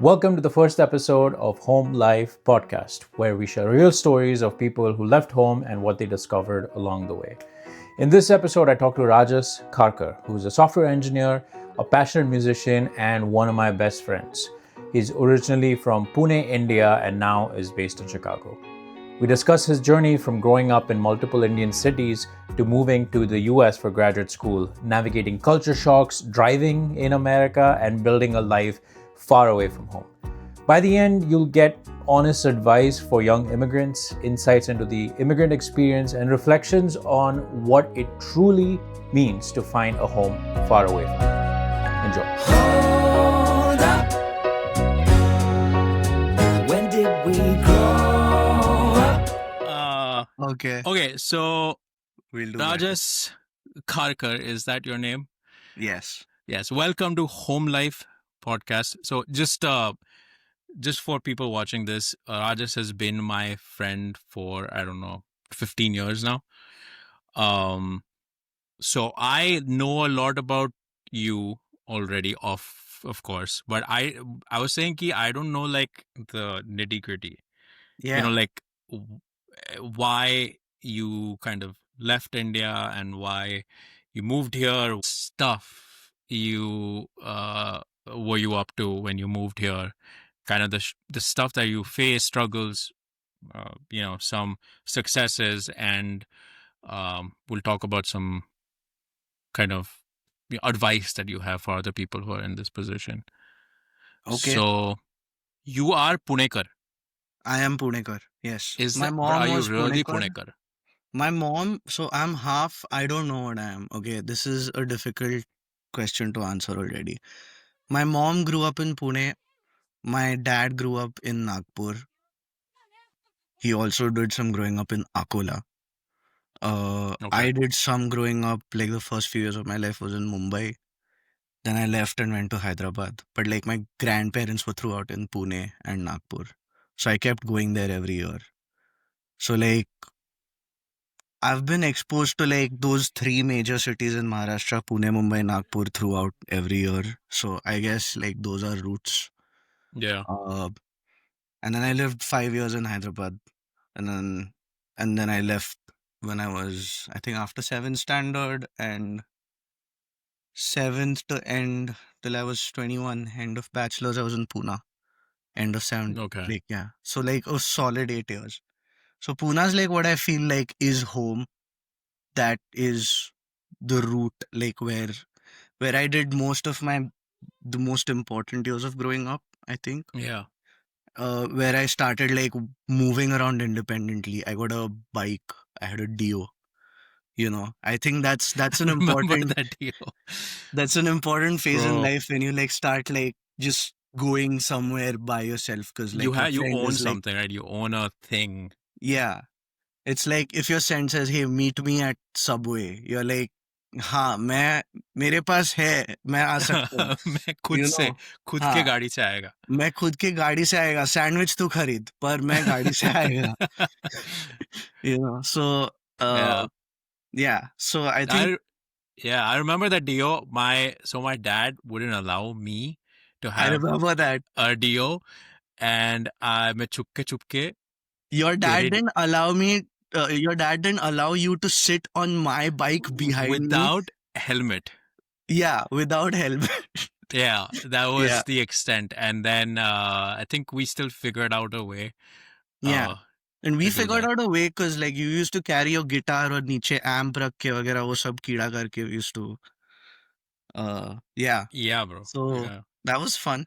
Welcome to the first episode of Home Life Podcast, where we share real stories of people who left home and what they discovered along the way. In this episode, I talked to Rajas Kharkar, who is a software engineer, a passionate musician, and one of my best friends. He's originally from Pune, India, and now is based in Chicago. We discuss his journey from growing up in multiple Indian cities to moving to the US for graduate school, navigating culture shocks, driving in America, and building a life far away from home. By the end, you'll get honest advice for young immigrants, insights into the immigrant experience, and reflections on what it truly means to find a home far away from home. Enjoy. Hold up. When did we grow up? Okay, so We'll do that. Rajas Kharkar, is that your name? Yes. Yes. Welcome to Home Life Podcast. So just for people watching this, Rajas has been my friend for 15 years now. So I know a lot about you already, of course, but I was saying ki I don't know like the nitty gritty. Yeah. Like why you kind of left India and why you moved here, stuff you were you up to when you moved here, kind of the stuff that you face, struggles, some successes, and we'll talk about some kind of advice that you have for other people who are in this position. Okay. So you are Punekar. I am Punekar. Yes. Are you was really Punekar. Punekar? My mom, so I'm half, I don't know what I am. Okay, this is a difficult question to answer already. My mom grew up in Pune. My dad grew up in Nagpur. He also did some growing up in Akola. Okay. I did some growing up, like the first few years of my life was in Mumbai. Then I left and went to Hyderabad. But like my grandparents were throughout in Pune and Nagpur. So I kept going there every year. So like I've been exposed to like those three major cities in Maharashtra, Pune, Mumbai, Nagpur throughout every year. So I guess like those are roots. Yeah. And then I lived 5 years in Hyderabad. And then I left when I was, I think, after 7th standard, and 7th to end till I was 21. End of bachelor's, I was in Pune. End of 7th. Okay. Like, yeah. So like a solid 8 years. So Pune's like what I feel like is home. That is the route, like where I did most of the most important years of growing up, I think. Yeah. Where I started like moving around independently. I got a bike. I had a Dio. I think that's an Remember important that deal. that's an important phase in Bro. life when you like start like just going somewhere by yourself, because like You your friend own is like, something, right? You own a thing. yeah. It's like if your friend says, "Hey, meet me at Subway," you're like, हाँ मेरे पास है, मैं आ सकता हूँ. मैं You खुद know, के हाँ, गाड़ी से आएगा. मैं खुद के गाड़ी से आएगा, सैंडविच तू खरीद, पर मैं गाड़ी से आएगा. So Yeah. yeah. So I think I remember that Dio. My dad wouldn't allow me to I have remember that a Dio, and मैं चुपके your dad तेरे didn't allow me. Your dad didn't allow you to sit on my bike behind me. without helmet. Yeah, without helmet. Yeah, that was Yeah. the extent. And then I think we still figured out a way. Yeah. And we to do figured that. out a way, because like you used to carry your guitar और नीचे amp रख के वगैरह वो सब कीड़ा करके we used to yeah. Yeah, bro. So Yeah. that was fun.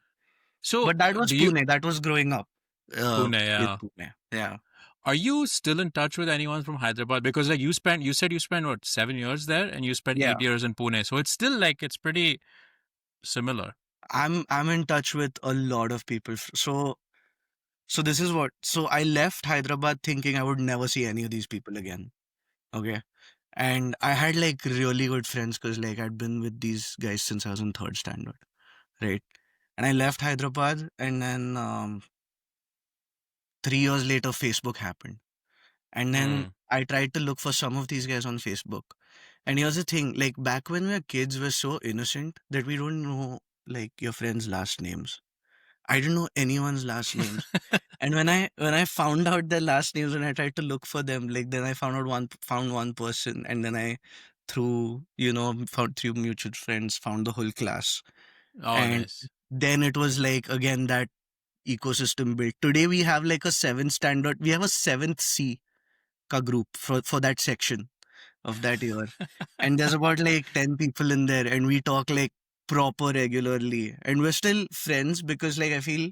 So But that was do you Pune. That was growing up. Pune? With Yeah. Pune. Yeah. Are you still in touch with anyone from Hyderabad? Because like you said you spent what, 7 years there, and you spent Yeah. 8 years in Pune. So it's still like it's pretty similar. I'm in touch with a lot of people. So this is what. So I left Hyderabad thinking I would never see any of these people again. Okay. And I had like really good friends, because like I'd been with these guys since I was in 3rd standard. Right. And I left Hyderabad, and then 3 years later Facebook happened. And then I tried to look for some of these guys on Facebook. And here's the thing, like back when we were kids, we're so innocent that we don't know like your friends' last names. I didn't know anyone's last names. And when I found out their last names and I tried to look for them, like then I found one person, and then I through found through mutual friends found the whole class, Oh, and nice. then it was like again that ecosystem built. Today we have like we have a seventh C ka group for that section of that year, and there's about like 10 people in there, and we talk like proper regularly, and we're still friends because like I feel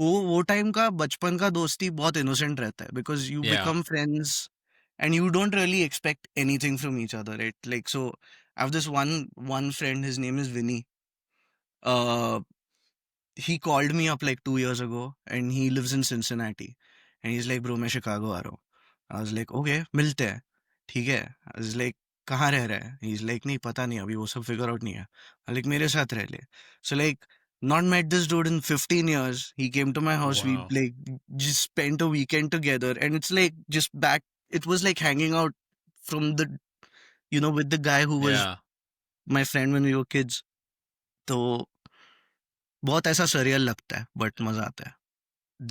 वो time का बचपन का दोस्ती बहुत innocent रहता है because you Yeah. Become friends and you don't really expect anything from each other, right? Like, so I have this one friend, his name is Vinny. uh he called me up like 2 years ago, and he lives in Cincinnati, and he's like, bro, मैं Chicago आ रहा हूँ. I was like, okay, मिलते हैं. ठीक है. I was like, कहाँ रह रहा है? He's like, नहीं पता नहीं, अभी वो सब figure out नहीं है. I'm like, मेरे साथ रह ले. So like, not met this dude in 15 years. He came to my house. We Wow. like just spent a weekend together, and it's like just back. It was like hanging out from the with the guy who was Yeah. my friend when we were kids. तो बहुत ऐसा surreal लगता है, but मजा आता है.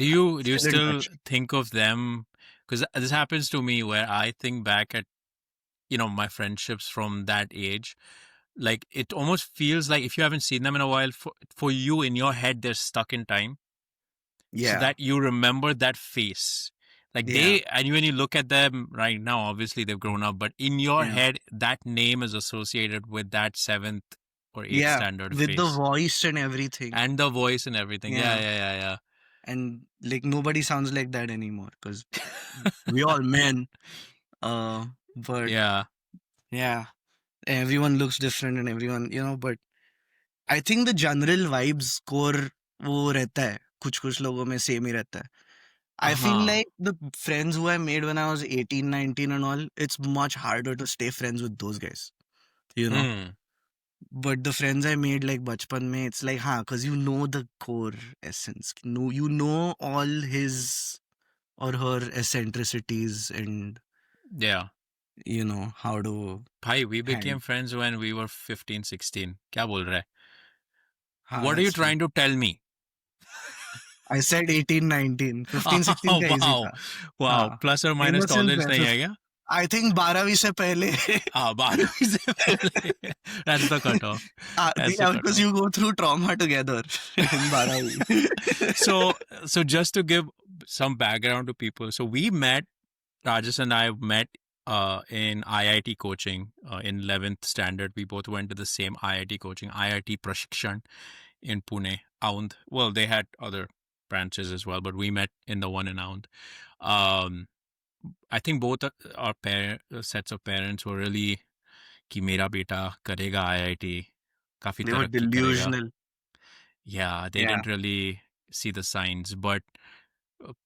Do you Still in still touch. think of them? Because this happens to me where I think back at my friendships from that age. Like it almost feels like if you haven't seen them in a while, for you in your head they're stuck in time, so Yeah. that you remember that face. Like Yeah. and when you look at them right now, obviously they've grown up, but in your Yeah. head that name is associated with that 7th or 8th Yeah. standard With the face voice and everything. and the voice and everything. Yeah, Yeah. yeah, yeah, And like nobody sounds like that anymore because we all men. But yeah. yeah, everyone looks different and everyone, but I think the general vibes core वो रहता है. कुछ लोगों में same ही रहता है. I feel Uh-huh. like the friends who I made when I was 18, 19 and all, it's much harder to stay friends with those guys. Hmm. But the friends I made like bachpan mein, it's like, because you know the core essence. You know all his or her eccentricities and Yeah. how to Bhai, we became handle. friends when we were 15, 16. Kya bol raha hai? हाँ, What are you that's true. trying to tell me? I said 18, 19. 15, 16 का easy wow. था. Wow. हाँ. Plus or minus Innocence tolerance है. नहीं है क्या? I think 12वीं से पहले. 12वीं से पहले. That's the cutoff. That's the because cutoff. you go through trauma together in 12वीं. So just to give some background to people, so we met, Rajesh and I met in IIT coaching in 11th standard. We both went to the same IIT coaching, IIT Prashikshan in Pune, Aund. Well, they had other branches as well, but we met in the one in Aund. I think both our sets of parents were really कि मेरा बेटा करेगा IIT, काफी They were तरक्की करेगा. delusional. Yeah, they Yeah. didn't really see the signs, but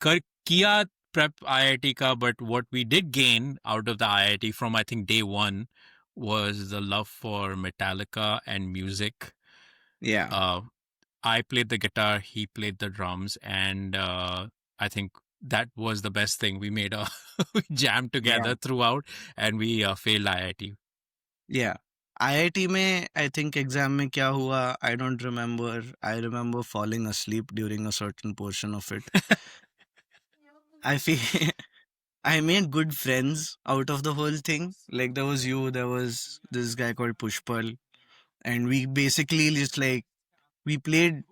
kiya prep IIT ka, but what we did gain out of the IIT from I think day one was the love for Metallica and music. Yeah. I played the guitar, he played the drums, and I think that was the best thing. We made we jammed together throughout, and we failed IIT. Yeah. IIT में I think exam में क्या हुआ, I don't remember. I remember falling asleep during a certain portion of it. I feel I made good friends out of the whole thing. Like there was you, there was this guy called Pushpal, and we basically just like we played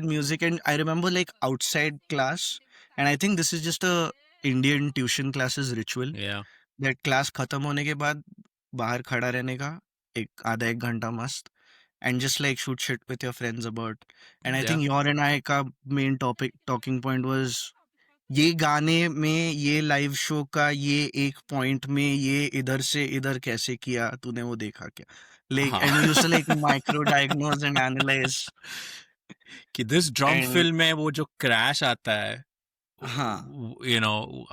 music, and I remember like outside class, and I think this is just a Indian tuition classes ritual. Yeah. That class खत्म होने के बाद बाहर खड़ा रहने का आधा एक घंटा मस्त, and just like shoot shit with your friends about. And I think your and I का main talking point was ये गाने में ये लाइव शो का ये एक पॉइंट में ये इधर से इधर कैसे किया, तूने वो देखा क्या? Like, and we used to like micro diagnose and analyze. कि this drum And- fill में वो जो crash आता है, हाँ.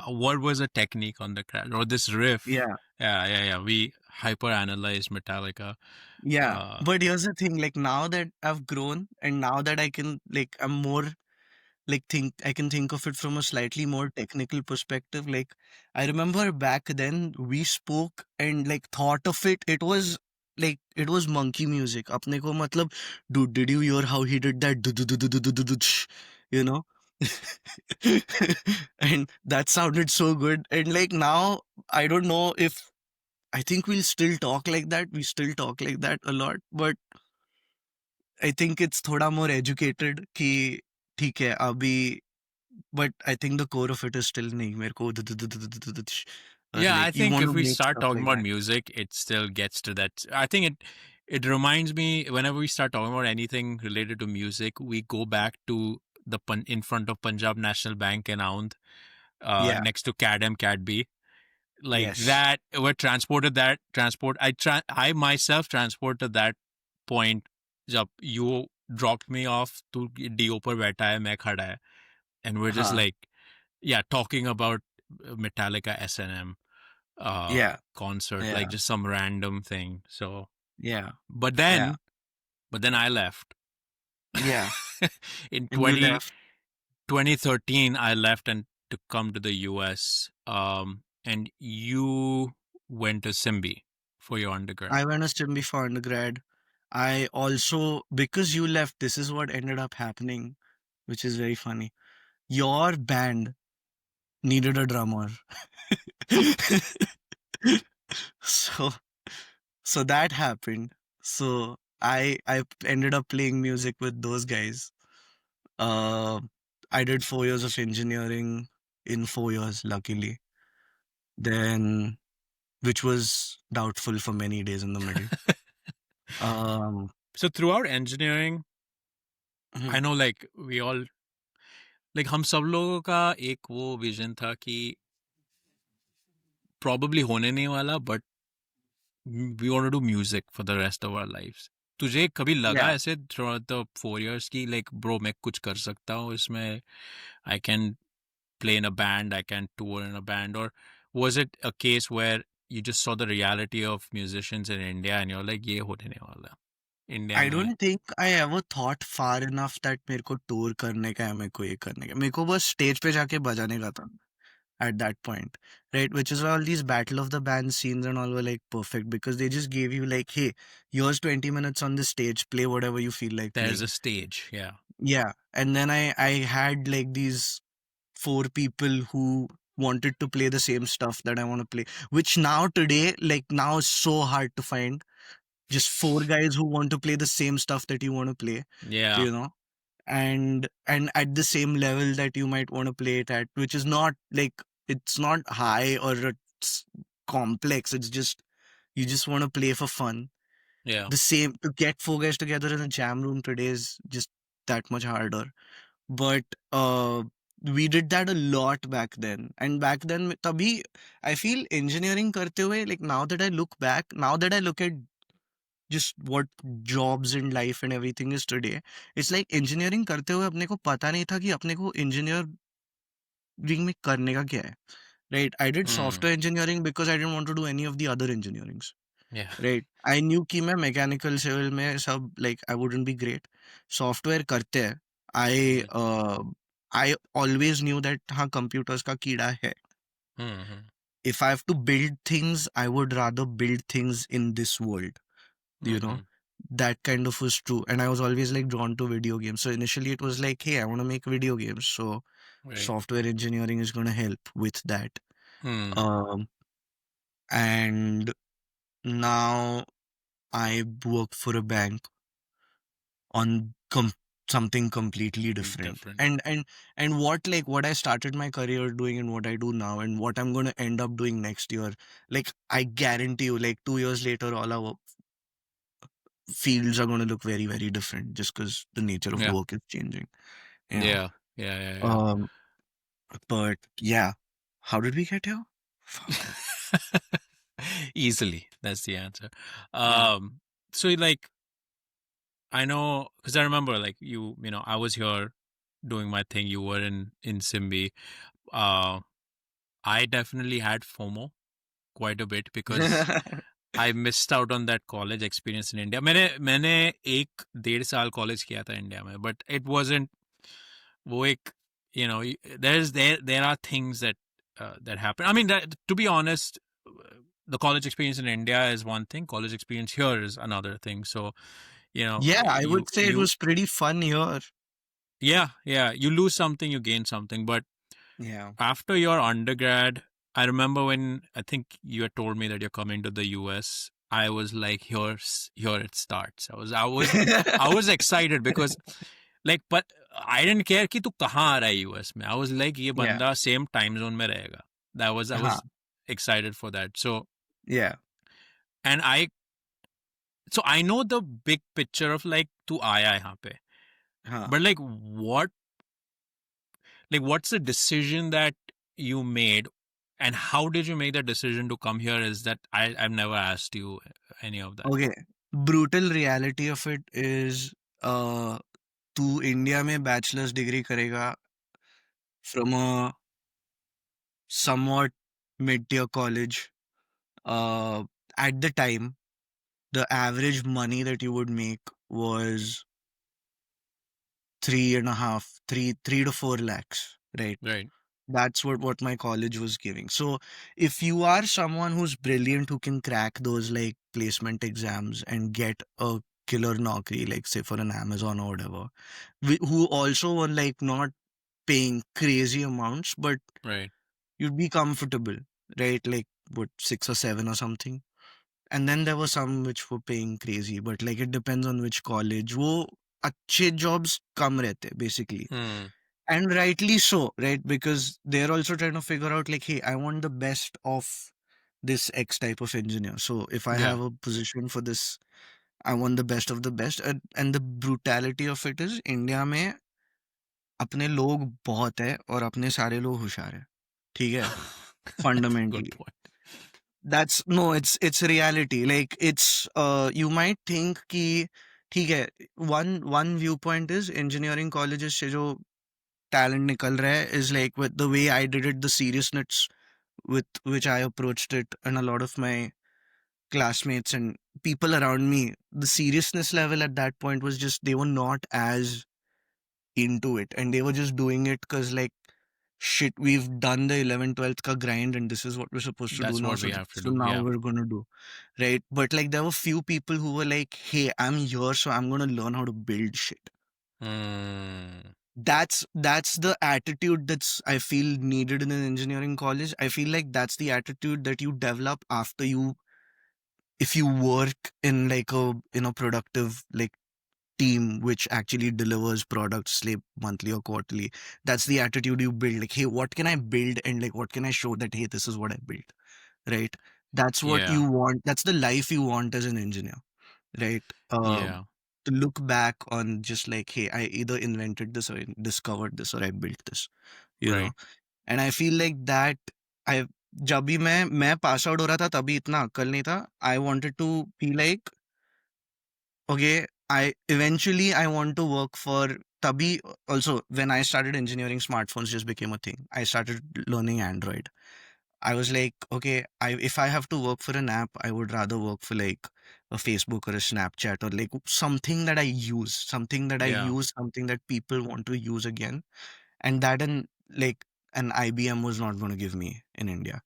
what was the technique on the crash or this riff? Yeah. Yeah. We hyper analyzed Metallica. Yeah. But here's the thing, like now that I've grown and now that I can like I'm more like I can think of it from a slightly more technical perspective. Like I remember back then we spoke and like thought of it. It was monkey music. अपने को मतलब, dude, did you hear how he did that? you know. And that sounded so good. And like now, I don't know if I think we'll still talk like that. We still talk like that a lot, but I think it's thoda more educated कि ठीक है अभी, but I think the core of it is still नहीं मेरे को or Yeah, I like you think want if to we make start stuff talking like about that. music, it still gets to that. I think it reminds me whenever we start talking about anything related to music, we go back to the in front of Punjab National Bank in Aund, Yeah. next to CADM CADB. Like Yes. that, we're transported that transport. I myself transported that point. जब you dropped me off to DO पर बैठा है मैं खड़ा है, and we're just हाँ. like, yeah, talking about Metallica S&M Yeah. concert, like Yeah. just some random thing. So, Yeah. but Yeah. then I left. Yeah. In And you left. 2013, I left and to come to the US. And you went to Simbi for your undergrad. I went to STEM before undergrad. I also, because you left, this is what ended up happening, which is very funny. Your band needed a drummer. so so that happened. So I ended up playing music with those guys. Uh, I did 4 years of engineering in 4 years, luckily. Then, which was doubtful for many days in the middle. Um, So throughout engineering, mhm. I know like we all, like हम सब लोगों का एक वो vision था कि probably होने नहीं वाला, but we want to do music for the rest of our lives. तुझे कभी लगा Yeah. ऐसे throughout the 4 years की like bro मैं कुछ कर सकता हूँ इसमें, I can play in a band, I can tour in a band, or was it a case where you just saw the reality of musicians in India and you're like ये होने नहीं वाला इंडिया I में. don't think I ever thought far enough that मेरे को tour करने का है, मेरे को ये करने का, मेरे को बस स्टेज पे जाके बजाने का था at that point, right? Which is why all these battle of the band scenes and all were like perfect, because they just gave you like, hey, here's 20 minutes on the stage, play whatever you feel like There's playing. a stage, yeah. Yeah. And then I had like these 4 people who wanted to play the same stuff that I want to play, which now today, like now is so hard to find. Just 4 guys who want to play the same stuff that you want to play, Yeah, you know, and at the same level that you might want to play it at, which is not like, it's not high or it's complex. It's just, you just want to play for fun. yeah. The same, to get 4 guys together in a jam room today is just that much harder. But we did that a lot back then. And back then tabhi, I feel engineering karte hue, like now that I look back, now that I look at just what jobs in life and everything is today, it's like engineering करते हुए अपने को पता नहीं था कि अपने को engineering में करने का क्या है, right? I did software engineering because I didn't want to do any of the other engineerings, Yeah. right? I knew कि मैं mechanical civil में सब like I wouldn't be great. Software करते हैं, I always knew that हाँ computers का कीड़ा है. Mm-hmm. If I have to build things, I would rather build things in this world, you know. That kind of was true. And I was always like drawn to video games. So initially it was like, hey, I want to make video games, so Right. software engineering is going to help with that. Hmm. And now I work for a bank on something completely different. Different. And what I started my career doing and what I do now and what I'm going to end up doing next year, like I guarantee you, like 2 years later, all our fields are going to look very, very different, just because the nature of Yeah. work is changing. You know? Yeah. Yeah. But yeah, how did we get here? Fuck. Easily, that's the answer. Yeah. So like, I know because I remember like you know, I was here doing my thing. You were in Simbi. I definitely had FOMO quite a bit because I missed out on that college experience in India. मैंने 1.5 साल college किया था India में, but it wasn't वो एक, you know, there are things that happen. I mean, to be honest, the college experience in India is one thing. College experience here is another thing. So, you know, Yeah, I would say it was pretty fun here. Yeah. You lose something, you gain something. But Yeah. after your undergrad, I remember when I think you had told me that you're coming to the US. I was like, here it starts. I was excited because like, but I didn't care कि तू कहाँ आ रहा है US में. I was like, ये Yeah. बंदा same time zone में रहेगा. I हाँ. was excited for that. Yeah. And I know the big picture of like तू आया यहाँ पे. हाँ. But what's the decision that you made, and how did you make that decision to come here? Is that I've never asked you any of that. Okay. Brutal reality of it is तू India में bachelors degree करेगा from a somewhat mid-tier college. At the time, the average money that you would make was 3 to 4 lakhs, right? Right. That's what my college was giving. So if you are someone who's brilliant who can crack those like placement exams and get a killer naukri, like say for an Amazon or whatever, who also were like not paying crazy amounts, but Right. you'd be comfortable, right? Like what 6 or 7 or something. And then there were some which were paying crazy, but like it depends on which college. वो अच्छे jobs कम रहते basically. And rightly so, right? Because they're also trying to figure out like, hey, I want the best of this X type of engineer. So if I Yeah. have a position for this, I want the best of the best. And the brutality of it is India में अपने लोग बहुत है और अपने सारे लोग होशियार है. ठीक है? Good Fundamentally. point. That's no, it's a reality. Like it's you might think कि ठीक है, one viewpoint is engineering colleges से जो talent निकल रहा है is like with the way I did it, the seriousness with which I approached it, and a lot of my classmates and people around me, the seriousness level at that point was just they were not as into it, and they were just doing it because like shit, we've done the 11th 12th ka grind and this is what we're supposed to do That's now, what so we have to so do. now Yeah. we're gonna do, right? But like there were few people who were like, hey, I'm here, so I'm gonna learn how to build shit. That's the attitude that's I feel needed in an engineering college. I feel like that's the attitude that you develop after you, if you work in like a productive like team which actually delivers products like monthly or quarterly. That's the attitude you build, like, hey, what can I build, and like what can I show that, hey, this is what I built, right? That's what Yeah. you want, that's the life you want as an engineer, right? Yeah. To look back on just like, hey, I either invented this or I discovered this or I built this, you know. Right. And I feel like that I जब भी मैं pass out हो रहा था तभी इतना अक्ल नहीं था. I wanted to be like, okay, I eventually I want to work for Tabi. Also, when I started engineering, smartphones just became a thing. I started learning Android. I was like, okay, if I have to work for an app, I would rather work for like a Facebook or a Snapchat or like something that I use, Yeah. something that people want to use again. And that like an IBM was not going to give me in India,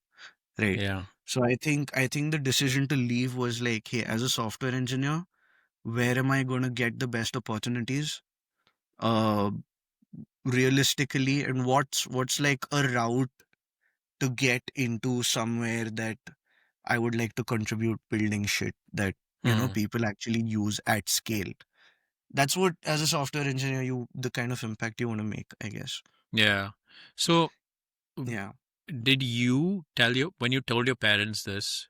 right? Yeah. So I think the decision to leave was like, hey, as a software engineer, where am I going to get the best opportunities uh realistically, and what's like a route to get into somewhere that I would like to contribute building shit that people actually use at scale. That's what, as a software engineer, the kind of impact you want to make, I guess. Yeah. So Yeah. did you when you told your parents this,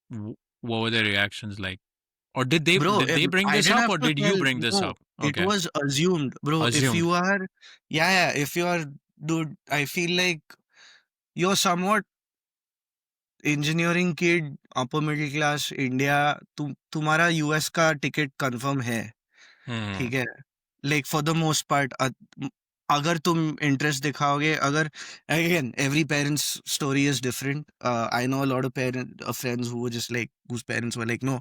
what were their reactions like? Or did they Bro, bring I this didn't up, have or to did you tell. bring this No, up? it Okay. was assumed, bro. If Assumed. you are, yeah, if you are, dude, I feel like you're somewhat engineering kid upper middle Claas India, तुम्हारा US का ticket confirm है, ठीक है? Like for the most part, अगर तुम interest दिखाओगे, अगर again every parents story is different. I know a lot of friends who were just like whose parents were like, no,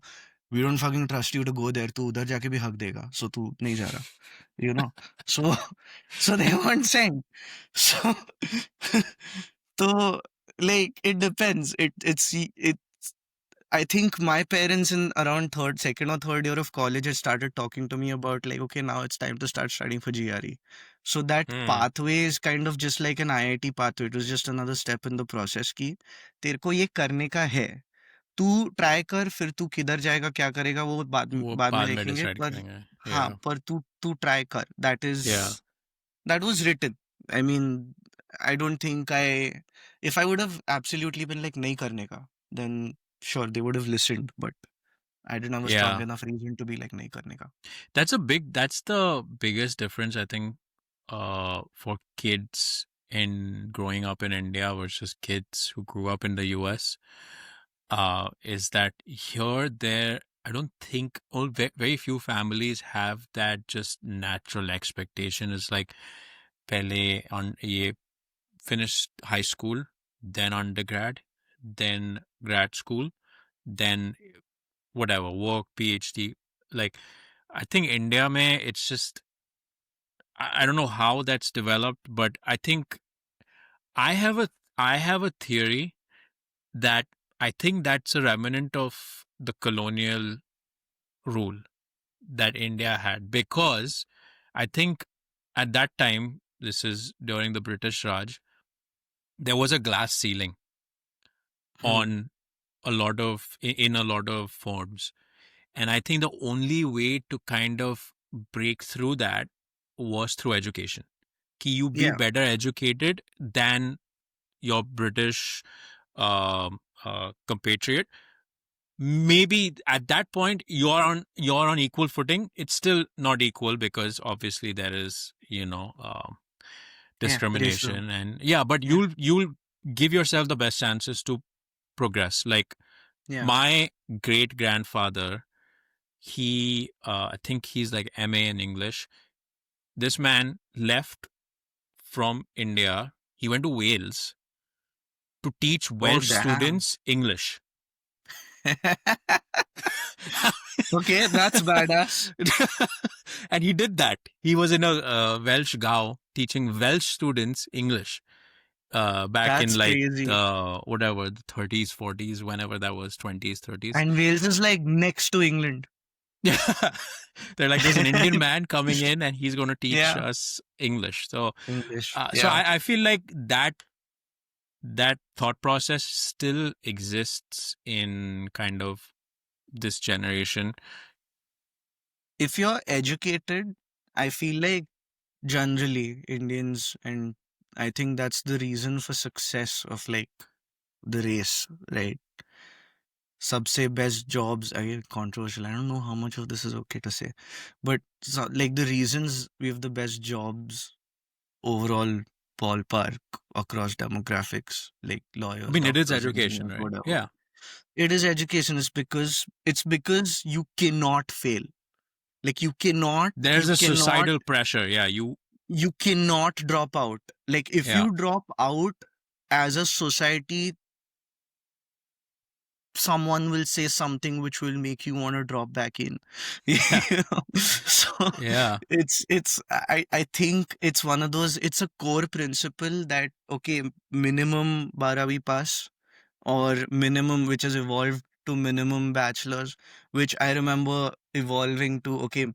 we don't fucking trust you to go there, तू उधर जाके भी हक देगा, so तू नहीं जा रहा, you know. So they weren't saying. So so like it depends. It's I think my parents in around second or third year of college had started talking to me about like, okay, now it's time to start studying for GRE. So that Hmm. pathway is kind of just like an IIT pathway. It was just another step in the process कि तेरे को ये करने का है. तू try कर, फिर तू किधर जाएगा, क्या करेगा, वो वो बाद में बाद में देखेंगे. डिसाइड पर करेंगे. हाँ, Yeah. पर तू तू ट्राई कर. Yeah. That was written. I mean, I don't think if I would have absolutely been like nahi karne ka, then sure they would have listened. But I didn't have a strong Yeah. enough reason to be like nahi karne ka. That's the biggest difference, I think, for kids in growing up in India versus kids who grew up in the US, is that here, there, I don't think, very few families have that just natural expectation. It's like, pehle on ye finished high school, then undergrad, then grad school, then whatever, work, PhD. Like, I think India mein, it's just, I don't know how that's developed, but I think I have a I have a theory that I think that's a remnant of the colonial rule that India had, because I think at that time, this is during the British Raj, there was a glass ceiling Hmm. on in a lot of forms. And I think the only way to kind of break through that was through education. Ki you be Yeah, better educated than your British compatriot. Maybe at that point you're on equal footing. It's still not equal because obviously there is yeah, racial. discrimination, and yeah, but Yeah, you'll give yourself the best chances to progress. Like yeah. my great grandfather, he I think he's like MA in English. This man left from India. He went to Wales to teach Oh Welsh damn. students English. Okay, that's badass. And he did that. He was in a Welsh Gao teaching Welsh students English back in That's like crazy. whatever, the 30s, 40s, whenever that was, 20s, 30s. And Wales is like next to England. Yeah. They're like, there's an Indian man coming in and he's going to teach Yeah, us English. So, English. so Yeah. I feel like that thought process still exists in kind of this generation. If you're educated, I feel like generally Indians, and I think that's the reason for success of like the race, right? Subse best jobs, again controversial. I don't know how much of this is okay to say, but like the reasons we have the best jobs overall ballpark across demographics, like I lawyers, mean, it is doctors, education, engineers, right? whatever. Yeah. It is education. It's because you cannot fail. Like There's a societal pressure. Yeah. you cannot drop out. Like if Yeah. you drop out as a society, someone will say something which will make you want to drop back in. You know? So Yeah. I think it's one of those, it's a core principle that okay, minimum 12वीं pass, or minimum, which has evolved to minimum bachelor's, which I remember evolving to okay,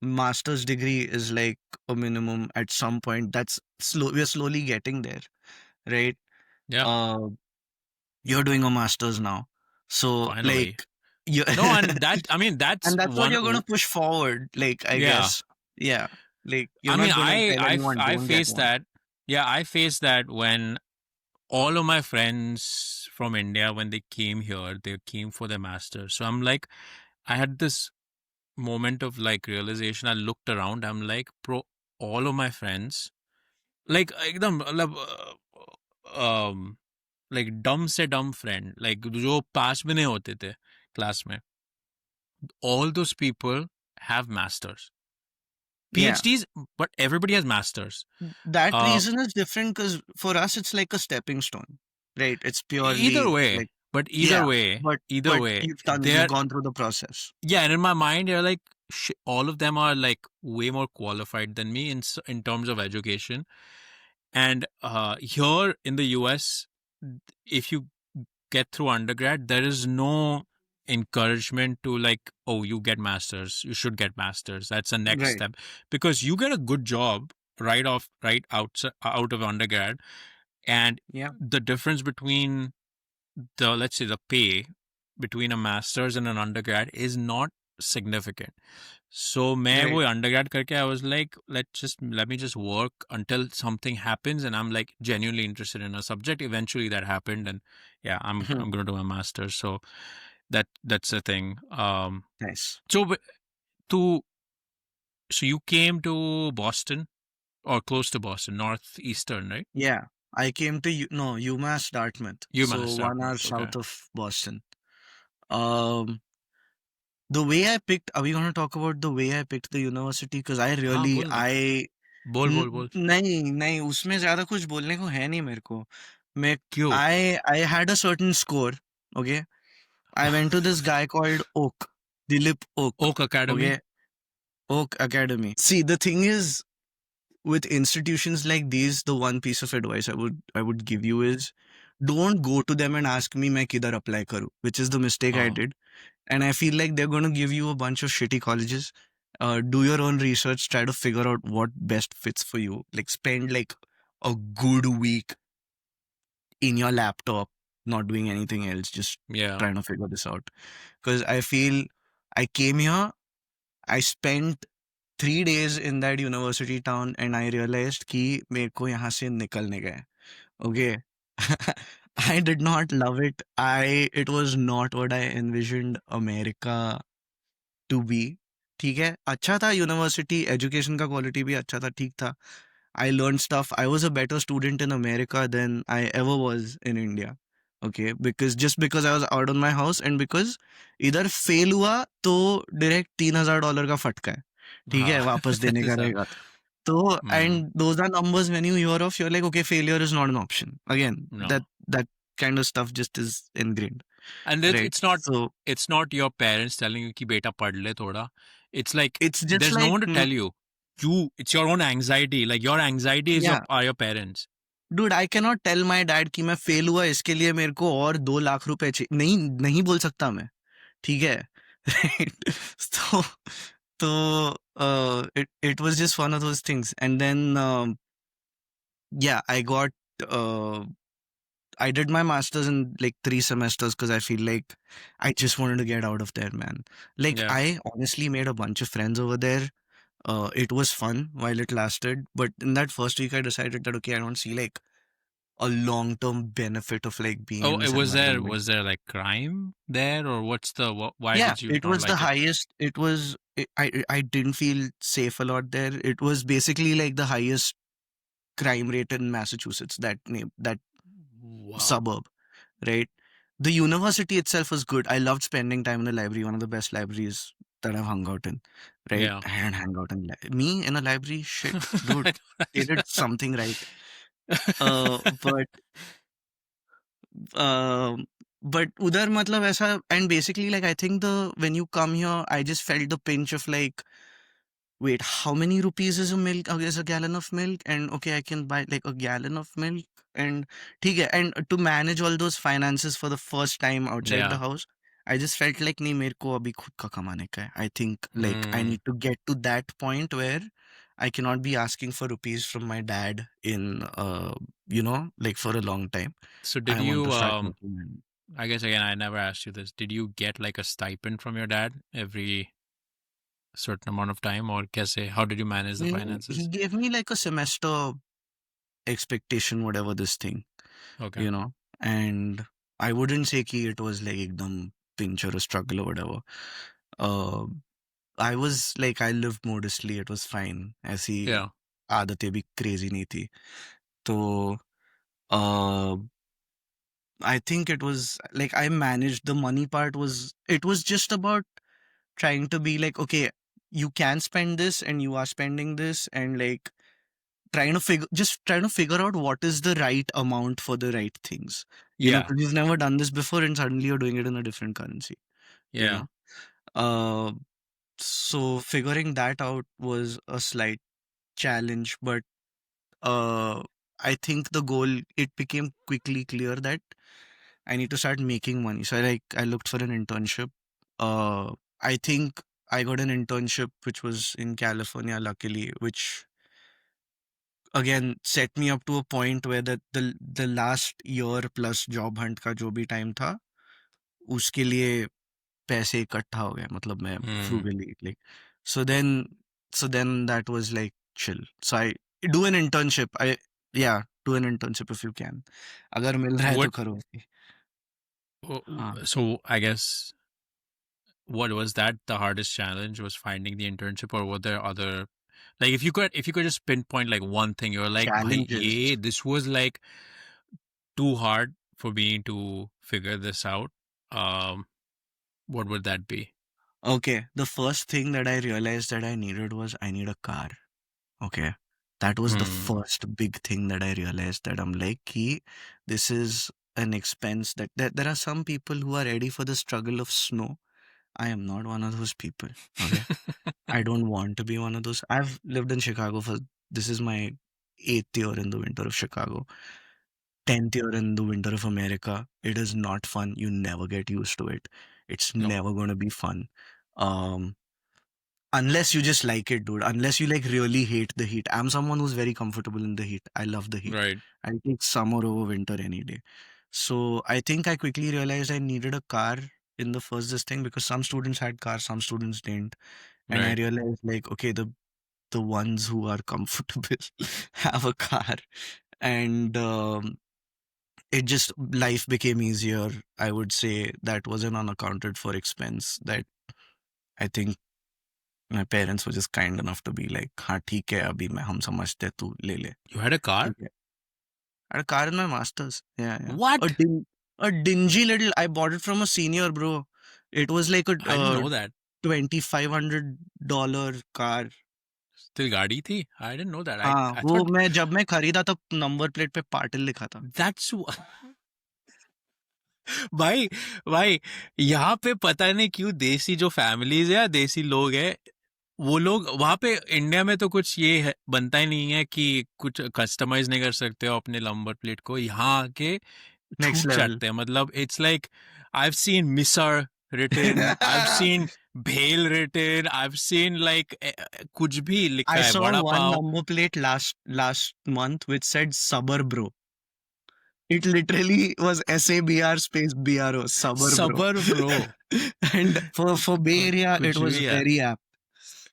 master's degree is like a minimum at some point. That's we're slowly getting there, right? Yeah. uh you're doing a master's now, so Finally. like you No, and I mean, that's and that's what one. you're gonna push forward, like I Yeah. guess. Yeah, like you're I mean, not gonna tell anyone I don't get faced one. that. Yeah, I faced that when all of my friends from India, when they came here, they came for their masters. So I'm like, I had this moment of like realization. I looked around. I'm like, bro, all of my friends, like एकदम मतलब like dumb से dumb friend, like जो पास में नहीं होते थे class में, all those people have masters, Yeah, PhDs, but everybody has masters. that Uh, reason is different because for us it's like a stepping stone, right? It's either purely way, like but yeah, but either way, you've they're, gone through the process. yeah, and in my mind, they're like, all of them are like way more qualified than me in terms of education. And here in the US, if you get through undergrad, there is no encouragement to like, oh, you get masters, you should get masters. That's the next Right. step, because you get a good job right out of undergrad, and Yeah. the difference between the, let's say, the pay between a master's and an undergrad is not significant. So मैं Right. वो undergrad करके I was like, let me just work until something happens and I'm like genuinely interested in a subject. Eventually that happened, and yeah, I'm going to do my master's. So that's the thing. Nice. So to so you came to Boston or close to Boston, northeastern, right? Yeah. I came to UMass Dartmouth, so UMass 1 hour Dartmouth. Okay. south of Boston. Um, the way I picked, are we going to talk about the way I picked the university? Because I हाँ really, बोल ना, बोल नहीं उसमें ज्यादा कुछ बोलने को है नहीं मेरे को. मैं क्यों? I had a certain score. Okay, I went to this guy called Oak, Dilip Oak. Oak Academy. Okay, Oak Academy. See, the thing is, with institutions like these, the one piece of advice I would give you is, don't go to them and ask me मैं किधर apply करूँ, which is the mistake I Oh. did. And I feel like they're going to give you a bunch of shitty colleges. Do your own research, try to figure out what best fits for you. Like spend like a good week in your laptop, not doing anything else, just Yeah. trying to figure this out. Because I feel I came here, I spent 3 days in that university town and I realized कि मेरे को यहाँ से निकलने का है. Okay. I did not love it. It was not what I envisioned America to be. ठीक है, अच्छा था यूनिवर्सिटी, एजुकेशन का क्वालिटी भी अच्छा था, ठीक था. I learned stuff. I was a better student in America than I ever was in India. Okay, because I was out on my house and because इधर फेल हुआ तो डायरेक्ट $3,000 का फटका है, ठीक है, हाँ. वापस देने का So, रहेगा. तो and those are numbers when you hear of, you're like, okay, failure is not an option. Again, no. that kind of stuff just is ingrained, And right? it's not your parents telling you कि बेटा पढ़ ले थोड़ा. It's like It's just there's no like one to tell you. It's your own anxiety. Like your anxiety is yeah. are your parents. Dude, I cannot tell my dad कि मैं fail हुआ इसके लिए मेरे को और 2 लाख रुपए चाहिए. नहीं बोल सकता मैं, ठीक है. Right? So it was just one of those things. And then yeah, I did my master's in like 3 semesters because I feel like I just wanted to get out of there, man. Like Yeah. I honestly made a bunch of friends over there. It was fun while it lasted, but in that first week I decided that okay, I don't see like a long-term benefit of like being in this environment. Was there like crime there, or why Yeah, did you it not was like the it? highest. I didn't feel safe a lot there. It was basically like the highest crime rate in Massachusetts, that Wow. suburb, right? The university itself was good. I loved spending time in the library, one of the best libraries that I've hung out in, right? Yeah. I didn't hang out in me in a library, shit, dude. They did something right. But but udhar matlab aisa, and basically like I think when you come here, I just felt the pinch of like, wait, how many rupees is a gallon of milk? And okay, I can buy like a gallon of milk and ठीक है, and to manage all those finances for the first time outside the Yeah. house, I just felt like नहीं, मेरे को अभी खुद का कमाने का है. I think like I Mm. need to get to that point where I cannot be asking for rupees from my dad in like for a long time. So I did want you to start working on- I guess again I never asked you this. Did you get like a stipend from your dad every certain amount of time, or कैसे, how did you manage the He finances? gave me like a semester expectation, whatever this thing, Okay. you know, and I wouldn't say कि it was like ekdam pinch or a struggle or whatever. I was like, I lived modestly, it was fine. ऐसी Yeah. आदतें भी crazy नहीं थी. तो I think it was like I managed the money part. It was just about trying to be like, okay, you can spend this and you are spending this, and like trying to figure out what is the right amount for the right things. You know, Yeah. 'cause you've never done this before and suddenly you're doing it in a different currency. You Yeah. know? So figuring that out was a slight challenge, but I think the goal, it became quickly clear that I need to start making money. So I looked for an internship. I think I got an internship which was in California, luckily, which again set me up to a point where the last year plus job hunt का जो भी time था उसके लिए पैसे इकट्ठा हो गए, मतलब मैं frugally like so then that was like chill. So I do an internship. Do an internship if you can. अगर मिल रहा है तो What? करो. हाँ. So I guess what was that the hardest challenge was finding the internship, or were there other, like if you could just pinpoint like one thing you're like, "Bhai, Challenges. this was like too hard for me to figure this out," what would that be? Okay, the first thing that I realized that I needed was I need a car. Okay, that was the first big thing that I realized, that I'm like, this is an expense that there are some people who are ready for the struggle of snow. I am not one of those people. Okay, I don't want to be one of those. I've lived in Chicago this is my 8th year in the winter of Chicago, 10th year in the winter of America. It is not fun. You never get used to it. It's No. never going to be fun. Unless you just like it, dude. Unless you like really hate the heat. I'm someone who's very comfortable in the heat. I love the heat. Right. I take summer over winter any day. So I think I quickly realized I needed a car in the first this thing, because some students had cars, some students didn't. And I Right. realized like, okay, the ones who are comfortable have a car. And it just, life became easier. I would say that was an unaccounted for expense that I think my parents were just kind enough to be like, हाँ ठीक है, अभी मैं हम समझते हैं, तू ले ले. You had a car? ठीक है. I had a car in my masters. Yeah. What? A dingy little. I bought it from a senior, bro. It was like I didn't know that. $2,500 car. Still गाड़ी थी? I didn't know that. हाँ, I वो thought जब मैं खरीदा तब number plate पे पाटिल लिखा था. that's भाई यहाँ पे पता नहीं क्यों देसी जो फैमिलीज है या देसी लोग हैं, वो लोग वहां पे इंडिया में तो कुछ ये है, बनता ही नहीं है कि कुछ कस्टमाइज नहीं कर सकते हो अपने नंबर प्लेट को. यहाँ आके Next छूट level. जाते हैं. मतलब it's like I have seen Misar written, I've seen bhel written, I've seen like कुछ भी लिखा I है, saw vada one pav. number plate last month which said Sabr Bro. It literally was SABR space BRO. Sabr Bro. And for Bay Area, it कुछ was भी है. very apt.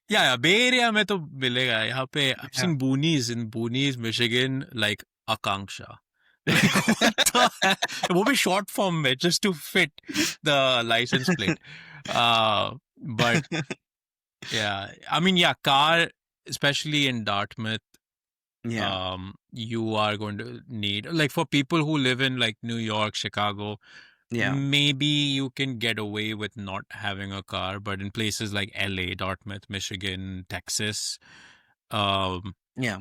Yeah, Bay Area में तो मिलेगा. यहाँ पे I've seen boonies in Boonies, Michigan, like Akanksha. What the hell? वो भी short form में, just to fit the license plate. But yeah, I mean, yeah, car, especially in Dartmouth, Yeah. you are going to need, like for people who live in like New York, Chicago, Yeah. maybe you can get away with not having a car, but in places like LA, Dartmouth, Michigan, Texas, Yeah.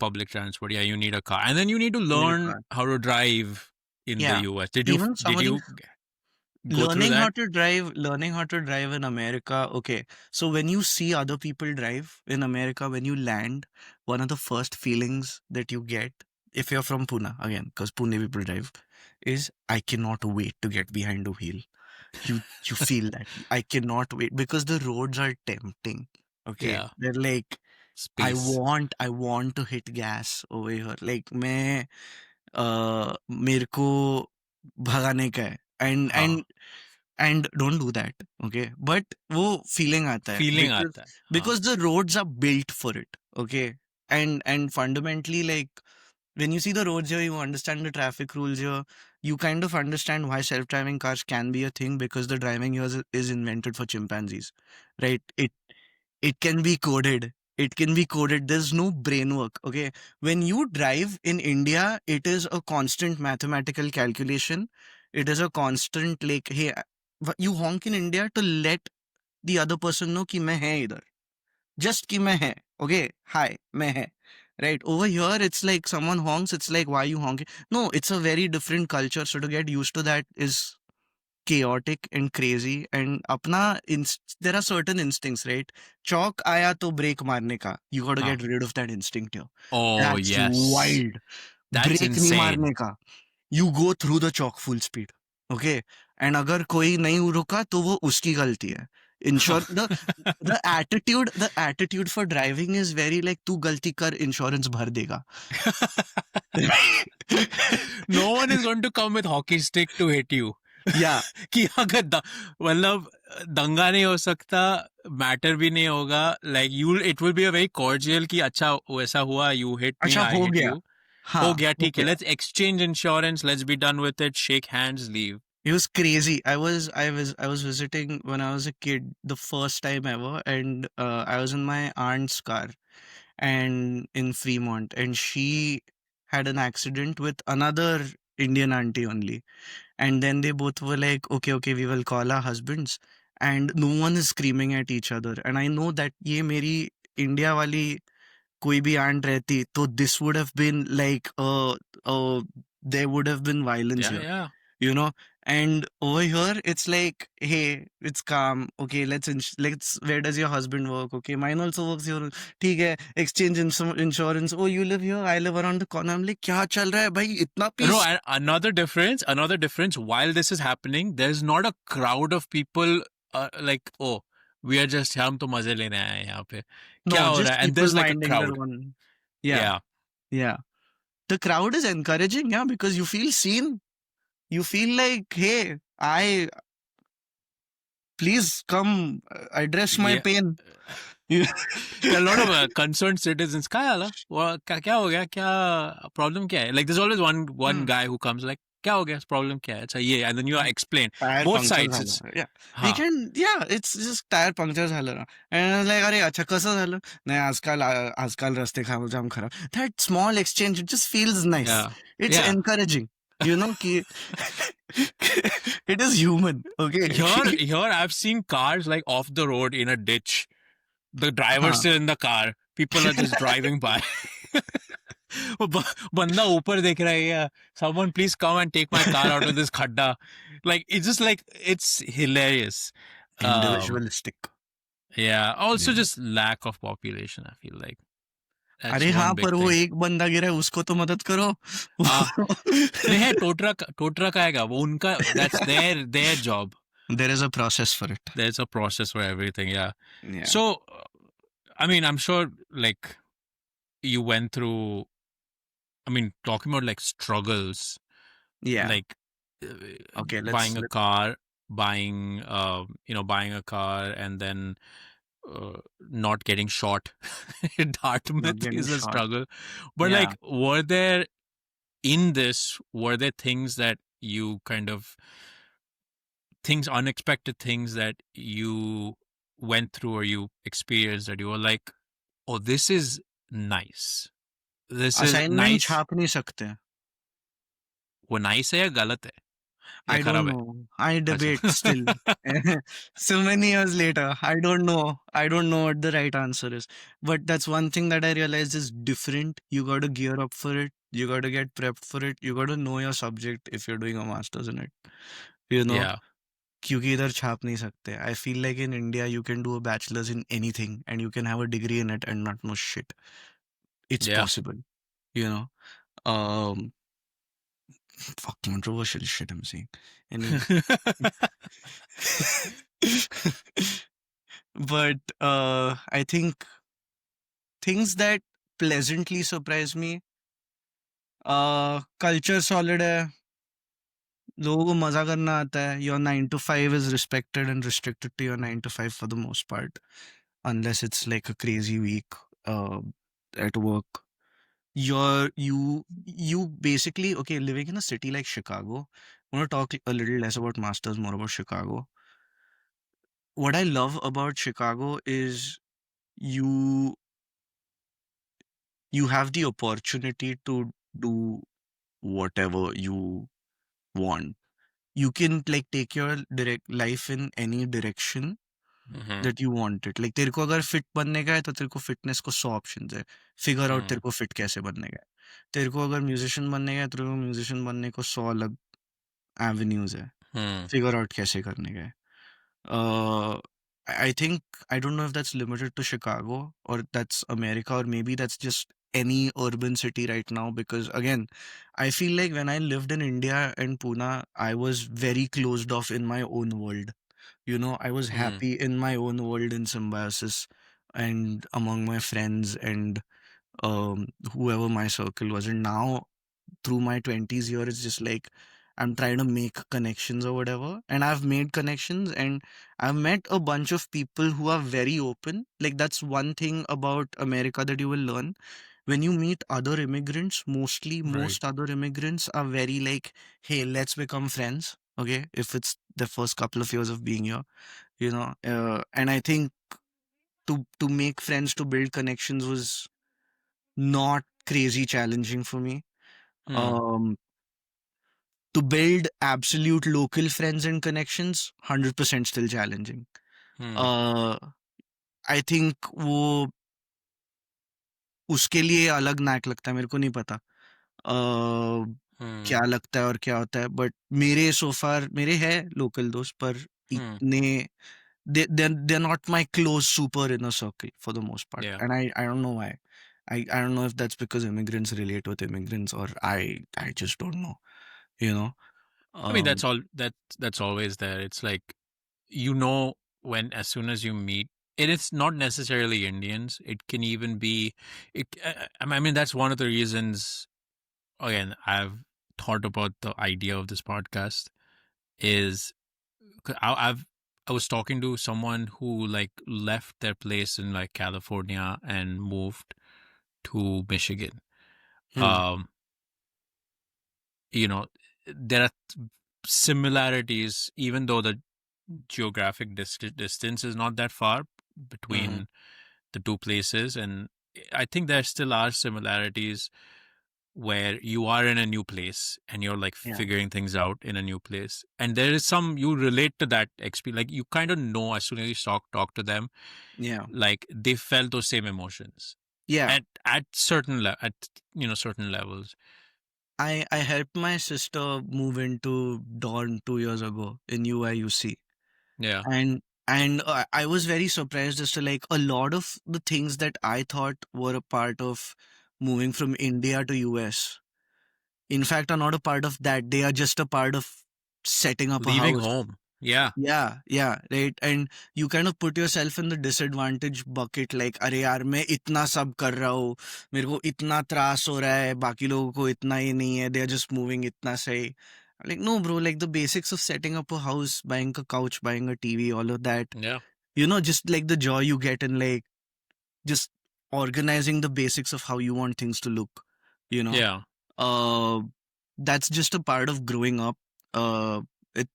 public transport, yeah, you need a car. And then you need to a learn car. how to drive in Yeah. the US. Did you Even did somebody- you go through Learning that? how to drive in America. Okay. So when you see other people drive in America, when you land, one of the first feelings that you get, if you're from Pune, again, because Pune people drive, is I cannot wait to get behind the wheel. You feel that. I cannot wait, because the roads are tempting. Okay. Yeah. They're like, I Space. want to hit gas over here. Like मेरे को भगाने का है. And don't do that. Okay. But वो feeling आता है. Feeling because, आता है. because the roads are built for it. Okay. And fundamentally, like when you see the roads here, you understand the traffic rules here. You kind of understand why self-driving cars can be a thing, because the driving here is invented for chimpanzees, right? It can be coded. It can be coded. There's no brain work. Okay. When you drive in India, it is a constant mathematical calculation. It is a constant like, hey, you honk in India to let the other person know कि मैं है इधर. Just कि मैं है. Okay. Hi, मैं है. Right. Over here, it's like someone honks. It's like, why are you honking? No, it's a very different culture. So to get used to that is chaotic and crazy. And अपना there are certain instincts, right? Chalk आया तो brake मारने का. You got to हाँ. get rid of that instinct here. Oh, That's yes. wild. That's Brake नहीं insane. मारने का. You go through the chalk full speed. Okay, and अगर कोई नहीं रुका तो वो उसकी गलती है. Ensure the attitude for driving is very like तू गलती कर इंश्योरेंस भर देगा. No one is going to come with hockey stick to hit you. या कि अगर मतलब दंगा नहीं हो सकता, मैटर भी नहीं होगा, like you it will be a very cordial कि अच्छा वैसा हुआ, यू हिट मी, अच्छा आई हो हिट गया. यू, हाँ हो गया, हो ठीक है, गया. Let's exchange insurance, let's be done with it, shake hands, leave. It was crazy. I was visiting when I was a kid the first time ever, and I was in my aunt's car and in Fremont, and she had an accident with another Indian auntie only. And then they both were like, okay, okay, we will call our husbands. And no one is screaming at each other. And I know that ye meri India wali koi bhi aunt rehti, so this would have been like, there would have been violence Yeah, here, yeah. you know. And over here it's like, hey, it's calm, okay, let's where does your husband work, okay, mine also works here, ठीक है, exchange insurance, oh, you live here, I live around the corner. I'm like, क्या चल रहा है भाई, इतना No, peace. and another difference, while this is happening, there's not a crowd of people like, oh, we are just, हम तो मजे लेने आए हैं यहाँ पे, क्या No, हो रहा just है, and people there's like a minding their crowd. own. Yeah, Yeah. yeah. The crowd is encouraging, yeah, because you feel seen. You feel like, hey, I please come address my Yeah. pain. You- A lot of concerned citizens, क्या हाल है? क्या हो गया, क्या problem क्या है? Like there's always one guy who comes like, क्या हो गया, problem क्या है, अच्छा ये, and then you explain tyre both puncture sides. It's झालं. हाँ. इट्स जस्ट टायर पंक्चर झालं ना. And like, अरे अच्छा कसं झालं, नाही आजकाल रस्ते जाम खराब. That small exchange, it just feels nice. Yeah. It's Yeah. encouraging, you know, कि it is human, okay. Here I've seen cars like off the road in a ditch. The driver's हाँ. still in the car. People are just driving by. वो बंदा ऊपर देख रहा है, yeah, someone please come and take my car out of this khadda. Like it's just like, it's hilarious. Individualistic. Yeah. Also Yeah. just lack of population, I feel like. That's अरे one हाँ, big पर वो thing. एक बंदा गिरा है, उसको तो मदद करो. नहीं है, टोटरा का आएगा वो, उनका, that's their job. There is a process for it. There's a process for everything. Yeah. Yeah. So, I mean, I'm sure like you went through, I mean, talking about like struggles, Yeah. like Okay, buying a car, buying a car, and then not getting shot in Dartmouth getting is a shot. struggle. But Yeah. like, were there things that you kind of, unexpected things that you went through or you experienced that you were like, oh, this is nice. This is Assignment nice. छाप नहीं सकते. वो nice है या गलत है? या I खराब don't है? know. I debate अच्छा. still. So many years later, I don't know. I don't know what the right answer is. But that's one thing that I realized is different. You got to gear up for it. You got to get prepped for it. You got to know your subject if you're doing a master's in it. You know, Yeah. क्योंकि इधर छाप नहीं सकते. I feel like in India, you can do a bachelor's in anything and you can have a degree in it and not know shit. It's Yeah. possible, you know. Um, fuck, controversial shit I'm saying. Anyway. But I think things that pleasantly surprise me, culture solid है, लोगों को मजा करना आता है. Your 9 to 5 is respected and restricted to your 9 to 5 for the most part, unless it's like a crazy week at work. You basically, okay, living in a city like Chicago. I want to talk a little less about masters, more about Chicago. What I love about Chicago is you have the opportunity to do whatever you want. You can like take your direct life in any direction Mhm. that you want it. Like तेरे को अगर fit बनने का है तो तेरे को fitness को 100 options है. Figure out तेरे को fit कैसे बनने का है. तेरे को अगर musician बनने का है तेरे को musician बनने को 100 अलग avenues है. Hmm. Figure out कैसे करने का है. I think, I don't know if that's limited to Chicago or that's America, or maybe that's just any urban city right now, because again, I feel like when I lived in India and Pune, I was very closed off in my own world. I was Hmm. happy in my own world in symbiosis and among my friends and whoever my circle was. And now through my 20s here, it's just like I'm trying to make connections or whatever. And I've made connections and I've met a bunch of people who are very open. Like, that's one thing about America that you will learn. When you meet other immigrants, mostly Right. most other immigrants are very like, hey, let's become friends. Okay. If it's the first couple of years of being here, and I think to make friends, to build connections was not crazy challenging for me. Hmm. Um, to build absolute local friends and connections, 100% still challenging. Hmm. uh I think वो उसके लिए अलग NAAC लगता है, मेरे को नहीं पता क्या Hmm. लगता है और क्या होता है, बट मेरे सो फार मेरे हैं लोकल दोस्त, पर Hmm. इतने they're not my close super inner circle for the most part, Yeah. and I don't know why. I don't know if that's because immigrants relate with immigrants, or I just don't know, you know. I mean, um that's always there. It's like, when as soon as you meet, and it's not necessarily Indians. It can even be. I mean, that's one of the reasons. Again, I've thought about the idea of this podcast. Is 'cause I was talking to someone who like left their place in like California and moved to Michigan. hmm, Um, you know, there are similarities, even though the geographic distance is not that far mhm, between the two places. And I think there still are similarities where you are in a new place and you're like yeah, figuring things out in a new place. And there is you relate to that experience. Like you kind of know as soon as you talk to them, yeah, like they felt those same emotions yeah. at certain levels. I helped my sister move into Dawn 2 years ago in UIUC, Yeah. and I was very surprised as to like a lot of the things that I thought were a part of moving from India to US. In fact, are not a part of that. They are just a part of setting up a Leaving house. home. Yeah. Yeah, yeah, right. And you kind of put yourself in the disadvantage bucket, like, अरे यार मैं इतना सब कर रहा हूँ, मेरे को इतना त्रास हो रहा है, बाकी लोगों को इतना ही नहीं है, they are just moving इतना सही. Like, no, bro, like the basics of setting up a house, buying a couch, buying a TV, all of that, Yeah. just like the joy you get in like just organizing the basics of how you want things to look, you know. Yeah. Uh, that's just a part of growing up. It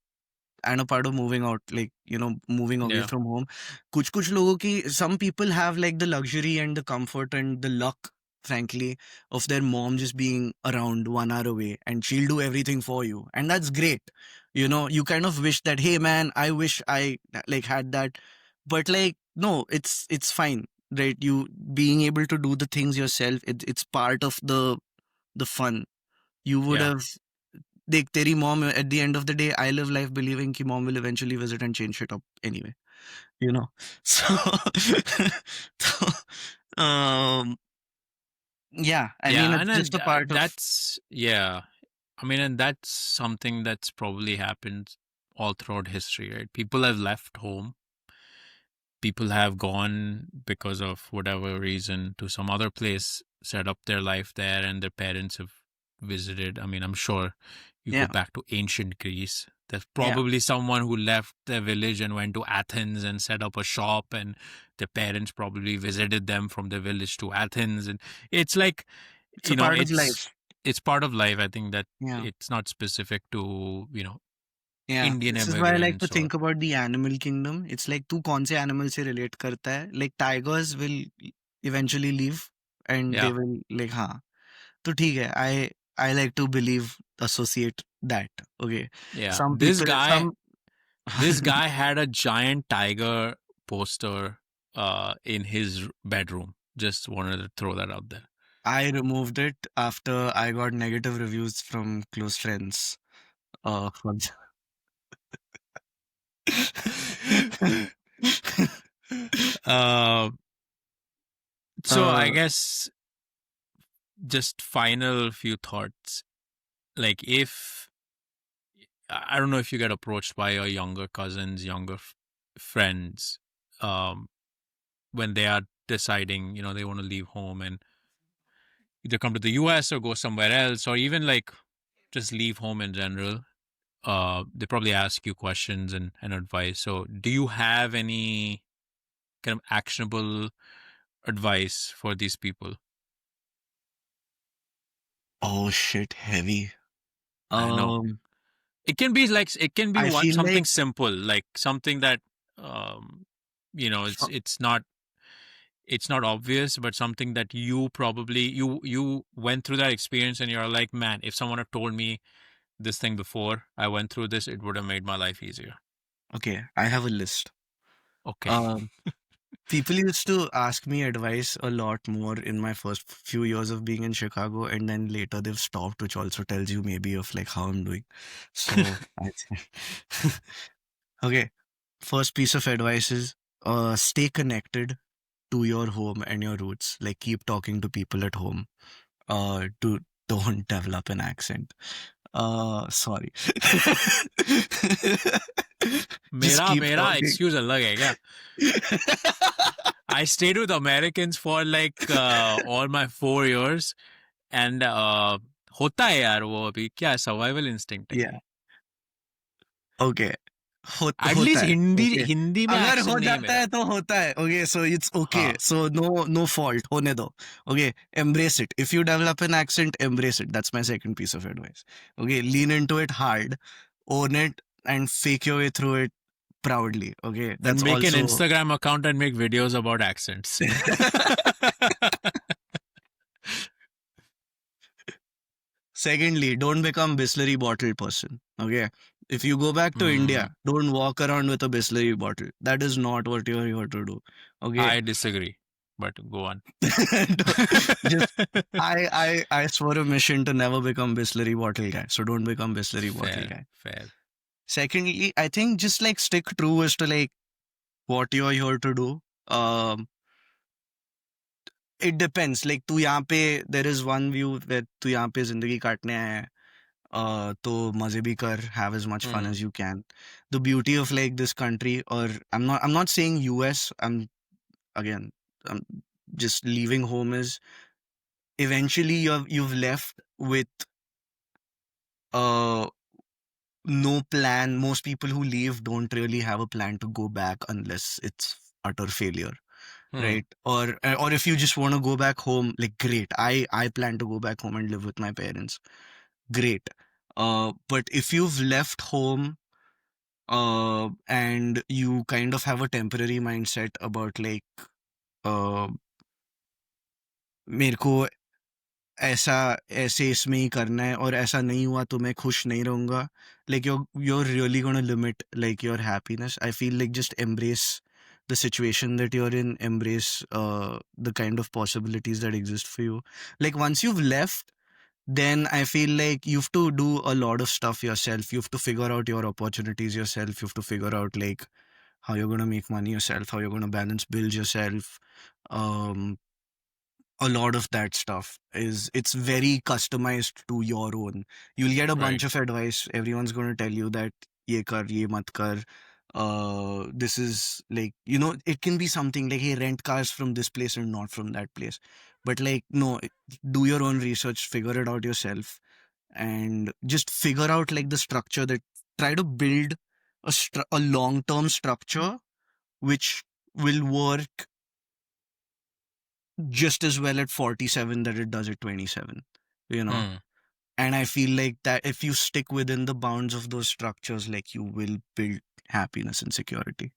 and a part of moving out, like, moving away Yeah. from home. Kuch logo ki, some people have like the luxury and the comfort and the luck, frankly, of their mom just being around 1 hour away and she'll do everything for you, and that's great. You kind of wish that, hey man, I wish I like had that, but like, no, it's fine, right? You being able to do the things yourself, it's part of the fun. You would Yeah. have देख तेरी mom at the end of the day, I live life believing कि mom will eventually visit and change shit up anyway, you know. So so, um yeah, I mean, Yeah. it's And just then a part of. that's, yeah. I mean, and that's something that's probably happened all throughout history, right? People have left home. People have gone because of whatever reason to some other place, set up their life there, and their parents have visited. I mean, I'm sure you go Yeah, back to ancient Greece. There's yeah, probably someone who left their village and went to Athens and set up a shop, and their parents probably visited them from their village to Athens. And it's like, it's a part of life. it's part of life. I think that Yeah, it's not specific to, yeah, Indian this is why I like to immigrants or, think about the animal kingdom. It's like तू कौन से animal से relate करता है, like tigers will eventually leave and they yeah. will like, हाँ, तो ठीक है, I like to believe, associate that. Okay, Yeah. some people, some. This guy had a giant tiger poster in his bedroom. Just wanted to throw that out there. I removed it after I got negative reviews from close friends. For uh, so I uh, guess just final few thoughts. Like, if I don't know if you get approached by your younger cousins, younger friends, um, when they are deciding, they want to leave home and either come to the US or go somewhere else, or even like just leave home in general. They probably ask you questions and advice. So, do you have any kind of actionable advice for these people? Oh shit, heavy. I know. Um, It can be I feel something like simple, like something that um, so- it's not obvious, but something that you probably you went through that experience and you're like, man, if someone had told me this thing before I went through this, it would have made my life easier. okay, I have a list. Okay. Um, People used to ask me advice a lot more in my first few years of being in Chicago, and then later they've stopped, which also tells you maybe of like how I'm doing. So I think okay. First piece of advice is stay connected to your home and your roots. Like keep talking to people at home. Do don't develop an accent. Sorry. Just मेरा keep मेरा talking. Excuse अलग है क्या? I stayed with Americans for like all my 4 years, and होता है यार, वो अभी क्या सर्वाइवल इंस्टिंक्ट है ये. Yeah. Okay. एटलीस्ट होता है. हिंदी Okay. हिंदी में अगर एक्सेंट हो नहीं है जाता मेरा. है तो होता है. Okay, so it's okay. हाँ. So no fault. होने दो. Okay, embrace it. If you develop an accent, embrace it. That's my second piece of advice. Okay, lean into it hard, own it, and fake your way through it proudly. Okay, And that's make an also. Instagram account and make videos about accents. Secondly, don't become Bisleri bottle person. Okay. If you go back to Mm, India, don't walk around with a Bisleri bottle. That is not what you're here to do. Okay. I disagree, but go on. Just I swore a mission to never become Bisleri bottle guy. So don't become Bisleri bottle Fair, guy. fair. Secondly, I think just like stick true as to like what you're here to do. Um it depends. Like तू यहाँ पे there is one view that तू यहाँ पे जिंदगी काटने आया है. तो मजे भी कर, have as much fun Mm. as you can. The beauty of like this country, or I'm not saying US. I'm just leaving home is eventually you've left with uh no plan. Most people who leave don't really have a plan to go back unless it's utter failure, Mm. right? Or if you just want to go back home, like great. I plan to go back home and live with my parents. Great. But if you've left home and you kind of have a temporary mindset about like uh, मेरे को ऐसा ऐसे इसमें ही करना है और ऐसा नहीं हुआ तो मैं खुश नहीं रहूंगा, like you're really going to limit like your happiness. I feel like just embrace the situation that you're in, embrace the kind of possibilities that exist for you. Like once you've left, then I feel like you have to do a lot of stuff yourself. You have to figure out your opportunities yourself. You have to figure out like how you're going to make money yourself, how you're going to balance bills yourself. Um, a lot of that stuff is it's very customized to your own. You'll get a bunch Right. of advice. Everyone's going to tell you that ye kar, ye mat kar. This is like, it can be something like, hey, rent cars from this place and not from that place. But like, no, do your own research, figure it out yourself, and just figure out like the structure that try to build a long-term structure which will work just as well at 47 that it does at 27, you know. Mm. And I feel like that if you stick within the bounds of those structures, like you will build happiness and security.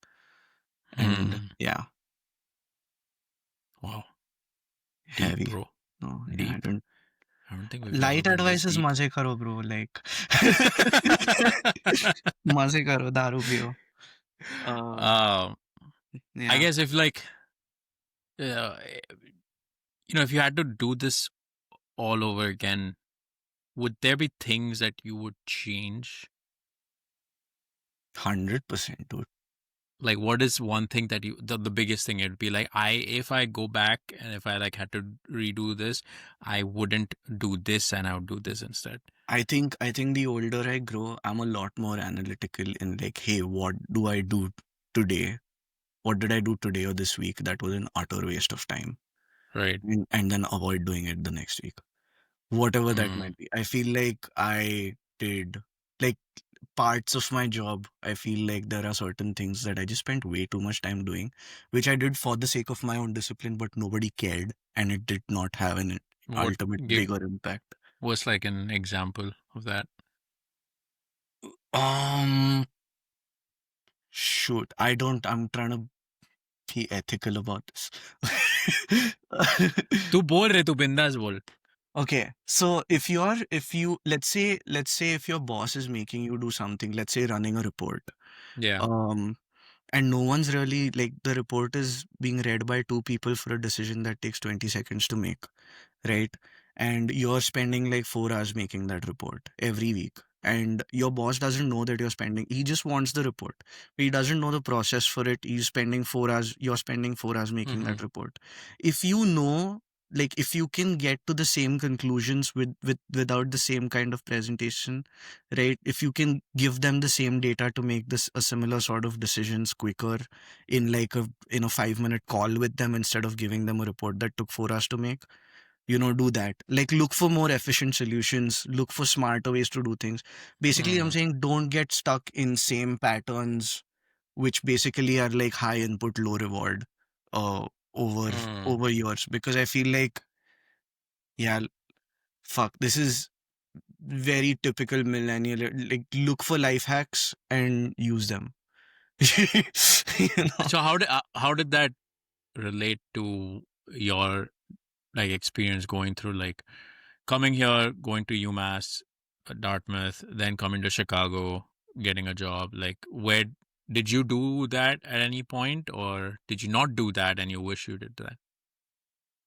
And Mm. yeah, Wow. Deep, heavy. bro. No, yeah, Deep. I don't think we've ever light been this advice is deep. maze karo, bro. Like maze karo, daru piyo. I Yeah, guess if like uh, if you had to do this all over again, would there be things that you would change? 100%, dude. like what is one thing that the biggest thing it'd be like, if I go back and if I like had to redo this, I wouldn't do this and I would do this instead. I think the older I grow, I'm a lot more analytical in like, hey, what do I do today? What did I do today or this week that was an utter waste of time? Right. And then avoid doing it the next week. Whatever that Mm. might be. I feel like I did like parts of my job. I feel like there are certain things that I just spent way too much time doing, which I did for the sake of my own discipline, but nobody cared and it did not have an What ultimate give bigger impact. was like an example of that? Um, shoot, I'm trying to be ethical about this. तू बोल रहे, तू बिंदास बोल. Okay, so if you let's say if your boss is making you do something, let's say running a report, Yeah. um, and no one's really like the report is being read by two people for a decision that takes 20 seconds to make, right? And you're spending like 4 hours making that report every week. And your boss doesn't know that he just wants the report. He doesn't know the process for it. You're spending 4 hours making Mm-hmm. that report. If you know, like if you can get to the same conclusions without the same kind of presentation, right? If you can give them the same data to make this a similar sort of decisions quicker in a 5-minute call with them instead of giving them a report that took 4 hours to make, do that. Like look for more efficient solutions, look for smarter ways to do things. Basically, I'm Mm. saying don't get stuck in same patterns, which basically are like high input, low reward, uh, over Mm. over years. Because I feel like, yeah, fuck, this is very typical millennial. Like look for life hacks and use them. you know? So how did that relate to your like experience going through like coming here, going to UMass, Dartmouth, then coming to Chicago, getting a job? Like, where did you do that at any point, or did you not do that and you wish you did that?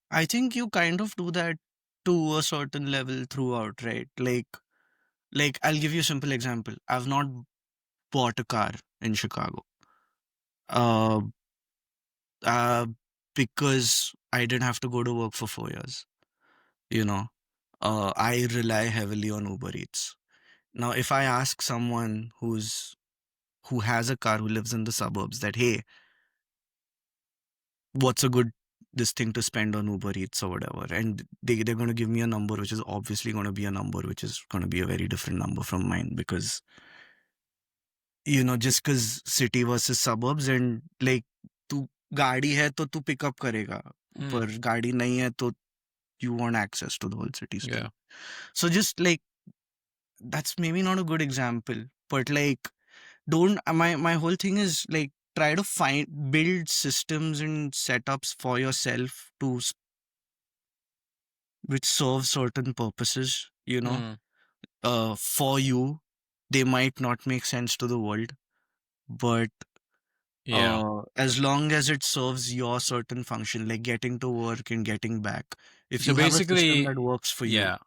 I think you kind of do that to a certain level throughout, right? Like I'll give you a simple example. I've not bought a car in Chicago. Uh, uh, because I didn't have to go to work for 4 years. You know, I rely heavily on Uber Eats. Now, if I ask someone who has a car who lives in the suburbs that, hey, what's a good this thing to spend on Uber Eats or whatever, and they're going to give me a number which is obviously going to be a number which is going to be a very different number from mine because just because city versus suburbs and like तू गाड़ी है तो तू pickup करेगा Hmm. पर गाड़ी नहीं है तो you want access to the whole city still. Yeah. So just like that's maybe not a good example, but like don't my whole thing is like try to build systems and setups for yourself which serve certain purposes, Hmm. for you. They might not make sense to the world, but Yeah. as long as it serves your certain function, like getting to work and getting back, if So you have a system basically, that works for you, yeah.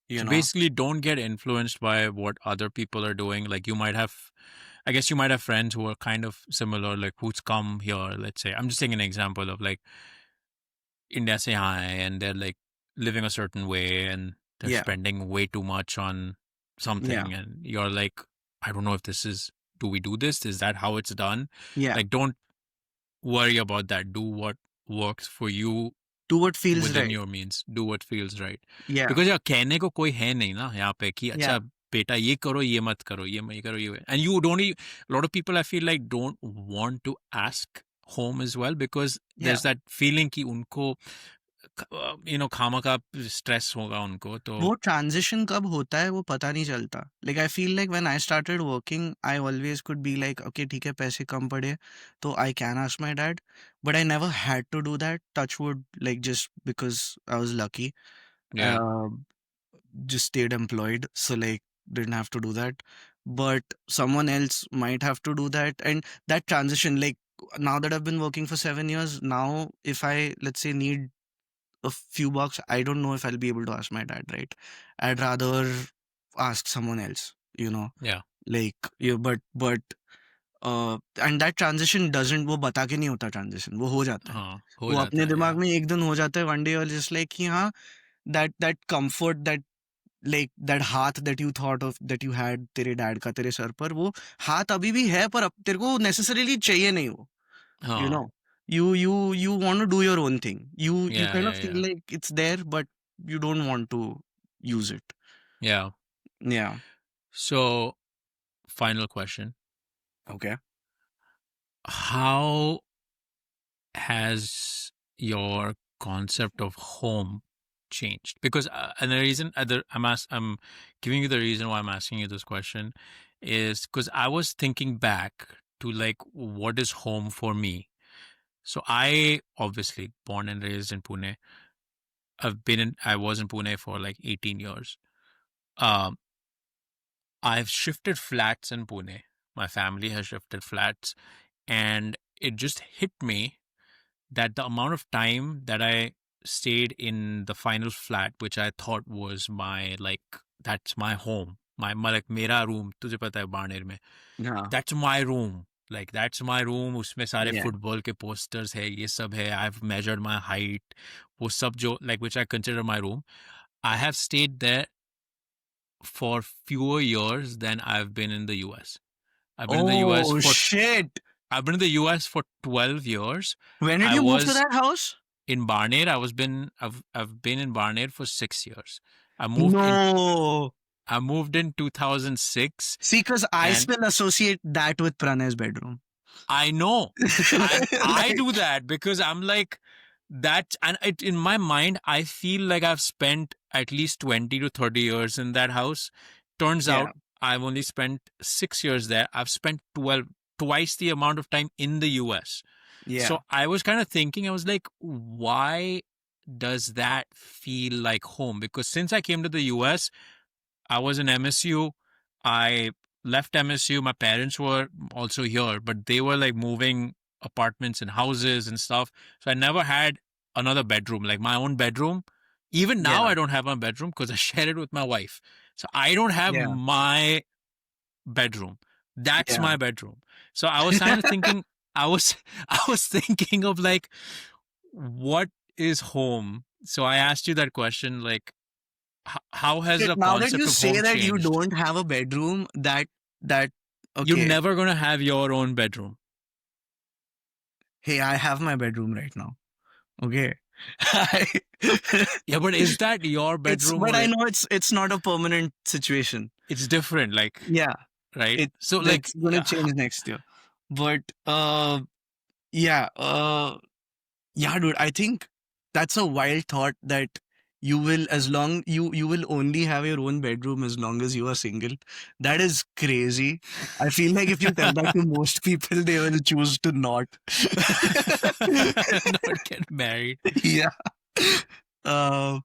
you So know, basically, don't get influenced by what other people are doing. Like I guess you might have friends who are kind of similar, like who's come here. Let's say I'm just taking an example of like India say hi and they're like living a certain way and they're yeah, spending way too much on yeah, something and you're like, I don't know if do we do this? Is that how it's done? yeah. Like, don't worry about that. Do what works for you Do what feels within right. your means. Do what feels right. Yeah, Because यार कहने को कोई है नहीं ना यहाँ पे कि yeah, अच्छा बेटा ये करो ये मत करो ये मत करो ये and you don't a lot of people I feel like don't want to ask home as well because yeah. there's that feeling कि उनको खामा का स्ट्रेस होगा उनको तो वो ट्रांजिशन कब होता है वो पता नहीं चलता. Like I feel like when I started working I always could be like okay ठीक है पैसे कम पड़े तो I can ask my dad but I never had to do that touch wood like just because I was lucky yeah just stayed employed so like didn't have to do that but someone else might have to do that and that transition like now that I've been working for 7 years now if I let's say need a few bucks, I don't know if I'll be able to ask my dad, right? I'd rather ask someone else, yeah like, yeah, but and that transition doesn't, वो बता के नहीं होता transition, वो हो जाता है, हाँ, हो वो जाता अपने है, दिमाग yeah. में एक दिन हो जाता है. वन डे और जस्ट लाइक कि हाँ, that comfort, that like that हाथ that you thought of, that you had तेरे डैड का तेरे सर पर, वो हाथ अभी भी है, पर अब तेरे को नेसेसरीली चाहिए नहीं वो. You हाँ, know, you want to do your own thing. You yeah, kind yeah, of feel yeah, like it's there, but you don't want to use it. yeah. Yeah. So, final question. Okay. How has your concept of home changed? Because and the reason I'm giving you the reason why I'm asking you this question is because I was thinking back to like what is home for me. So I obviously born and raised in Pune. I was in Pune for like 18 years. Um, I've shifted flats in Pune. My family has shifted flats, and it just hit me that the amount of time that I stayed in the final flat, which I thought was my like that's my home, my like मेरा room, तुझे पता है बाड़ेर में, Yeah. that's my room. Like that's my room. उसमें सारे Yeah. Football के posters है, ये सब है. I've measured my height. वो सब जो like which I consider my room. I have stayed there for fewer years than I've been in the US. I've been in the US Oh for shit! I've been in the US for 12 years. When did I you move to was that house? in Barnet. I've been in Barnet for 6 years. I moved in No. I moved in 2006, See, because I and still associate that with Pranay's bedroom. I know I Like, do that because I'm like that, and in my mind I feel like I've spent at least 20 to 30 years in that house. Turns yeah. out I've only spent 6 years there. I've spent 12 twice the amount of time in the US. Yeah. So I was kind of thinking, I was like, why does that feel like home? Because since I came to the US, I was in MSU. I left MSU. My parents were also here, but they were like moving apartments and houses and stuff. So I never had another bedroom, like my own bedroom. Even now, Yeah. I don't have my bedroom because I share it with my wife. So I don't have Yeah. my bedroom. That's Yeah. my bedroom. So I was kind of thinking, I was I was thinking of like, what is home? So I asked you that question, like, how has Shit, the now that concept you of say home that you changed? don't have a bedroom, that You're okay. never gonna have your own bedroom. Hey, I have my bedroom right now. Okay. Yeah, but is that your It's, bedroom, but or I know it's not a permanent situation. it's different? Like, Yeah. right? It So, like, That's gonna change next year. But yeah, yeah, dude, I think that's a wild thought that you will, as long you will only have your own bedroom as long as you are single. That is crazy. I feel like if you tell that to most people, they will choose to not. not get married. Yeah. Uh,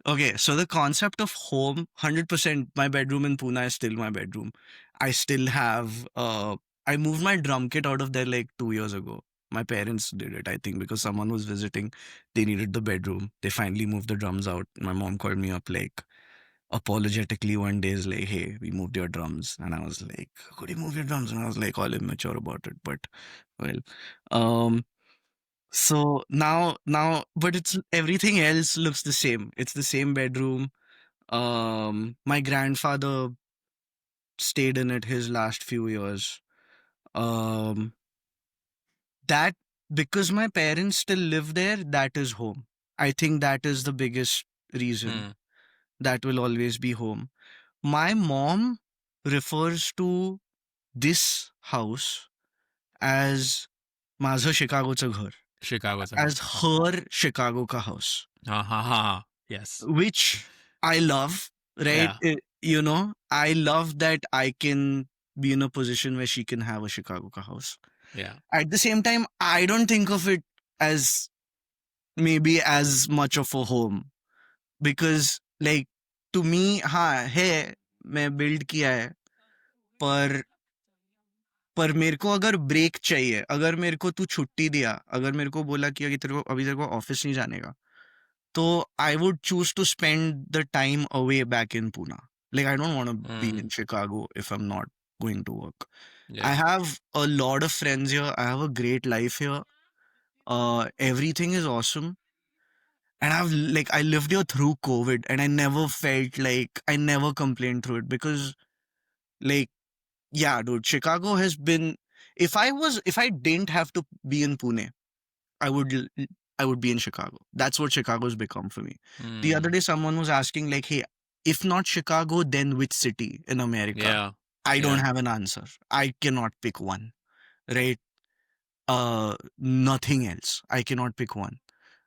okay, so the concept of home, 100%, my bedroom in Pune is still my bedroom. I still have, I moved my drum kit out of there like 2 years ago. My parents did it, I think, because someone was visiting. They needed the bedroom. They finally moved the drums out. My mom called me up like apologetically one day, is like, hey, we moved your drums. And I was like, could you move your drums? And I was like all immature about it. But well, um, so now, but it's everything else looks the same. It's the same bedroom. My grandfather stayed in it his last few years. Um, that because my parents still live there, that is home. I think that is the biggest reason Hmm. that will always be home. My mom refers to this house as माझं शिकागोचं घर, Chicago's a as house. her Chicago ka house, Ha ha ha. Yes. which I love, right? Yeah. You know, I love that I can be in a position where she can have a Chicago ka house. Yeah. At the same time, I don't think of it as maybe as much of a home, because like to me, हाँ है, मैं build किया है, पर मेरे को अगर break चाहिए, अगर मेरे को तू छुट्टी दिया, अगर मेरे को बोला कि तेरे को ऑफिस नहीं जाने का, तो I would choose to spend the time away back in Pune. Like I don't want to be in Hmm. Chicago if I'm not going to work. I Yeah. have a lot of friends here. I have a great life here. Everything is awesome. And I lived here through COVID and I never felt like I never complained through it because like, yeah, dude, Chicago has been, if I didn't have to be in Pune, I would, I would be in Chicago. That's what Chicago's become for me. The other Mm. day, someone was asking like, hey, if not Chicago, then which city in America? Yeah. I don't Yeah. have an answer. I cannot pick one, right? Nothing else. I cannot pick one.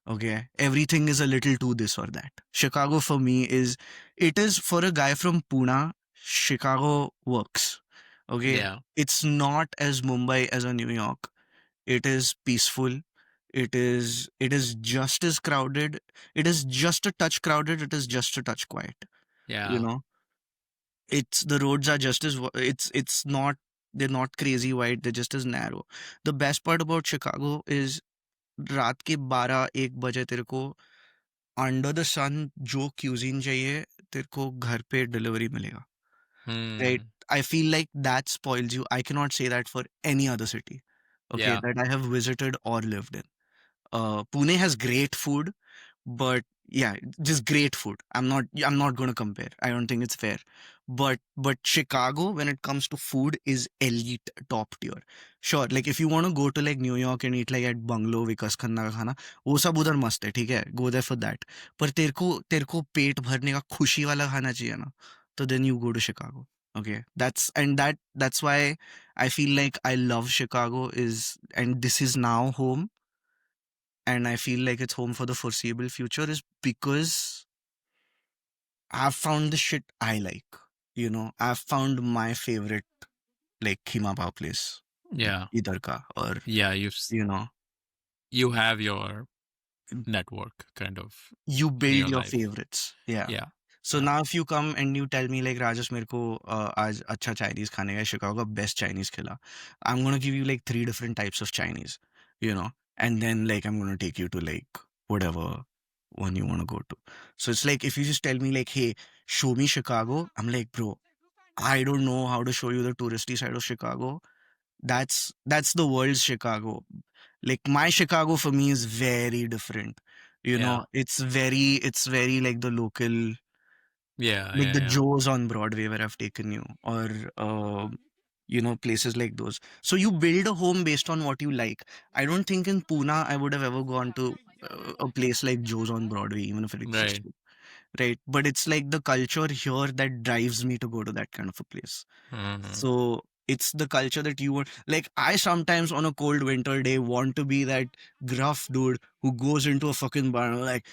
Okay. Everything is a little too this or that. Chicago for me it is for a guy from Pune, Chicago works. Okay. Yeah. It's not as Mumbai as a New York. It is peaceful. It is just as crowded. It is just a touch crowded. It is just a touch quiet. You Yeah. know, it's the roads are just as it's not they're not crazy wide. They're just as narrow. The best part about Chicago is रात के 12-1 बजे तेरे को under the सन जो cuisine चाहिए तेरे को घर पे डिलीवरी मिलेगा right Hmm. I feel like that spoils you I can not say that for any other city okay Yeah. that I have visited or lived in. Pune has great food, but yeah, just great food. I'm not going to compare. I don't think it's fair. But Chicago, when it comes to food, is elite, top tier. Sure, like if you want to go to like New York and eat like at Bungalow, Vikas Khanna का खाना, वो सब उधर मस्त है, ठीक है? Go there for that. पर तेरे को पेट भरने का खुशी वाला खाना चाहिए ना, तो then you go to Chicago. Okay, that's why I feel like I love Chicago and this is now home and I feel like it's home for the foreseeable future is because I've found the shit I like. I've found my favorite like Khima Bao place. Yeah. Idhar ka or Yeah. you know, You have your network kind of you in build your your life. favorites. Yeah. Yeah. So Yeah. now if you come and you tell me like Rajesh मेरे को आज अच्छा Chinese खाने का Chicago का best Chinese खिला, I'm gonna give you like 3 different types of Chinese, and then like I'm gonna take you to like whatever one you want to go to. So it's like if you just tell me like, hey, show me Chicago, I'm like, bro, I don't know how to show you the touristy side of Chicago. That's the world's Chicago. Like my Chicago for me is very different. Yeah. It's very like the local, Yeah. like the Yeah. Joes on Broadway where I've taken you, or places like those. So you build a home based on what you like. I don't think in Pune I would have ever gone to a place like Joe's on Broadway, even if it Yeah. Right. existed. Right, but it's like the culture here that drives me to go to that kind of a place. Mhm. So it's the culture that you want. Like I sometimes on a cold winter day want to be that gruff dude who goes into a fucking bar and like,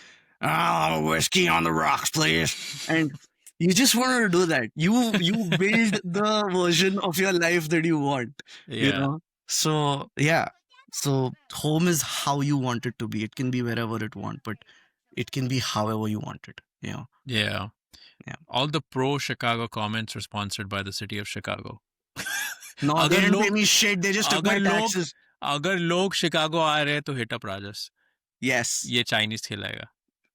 whiskey on the rocks, please. And you just want to do that. You build the version of your life that you want. Yeah. So yeah. So home is how you want it to be. It can be wherever it want, but it can be however you want it. Yeah. Yeah. All the pro Chicago comments were sponsored by the city of Chicago. No, अगर they didn't pay लोग me shit. They just took my अगर लोग taxes. अगर लोग Chicago आ रहे हैं तो hit up Rajas. Yes. ये Chinese खिलाएगा.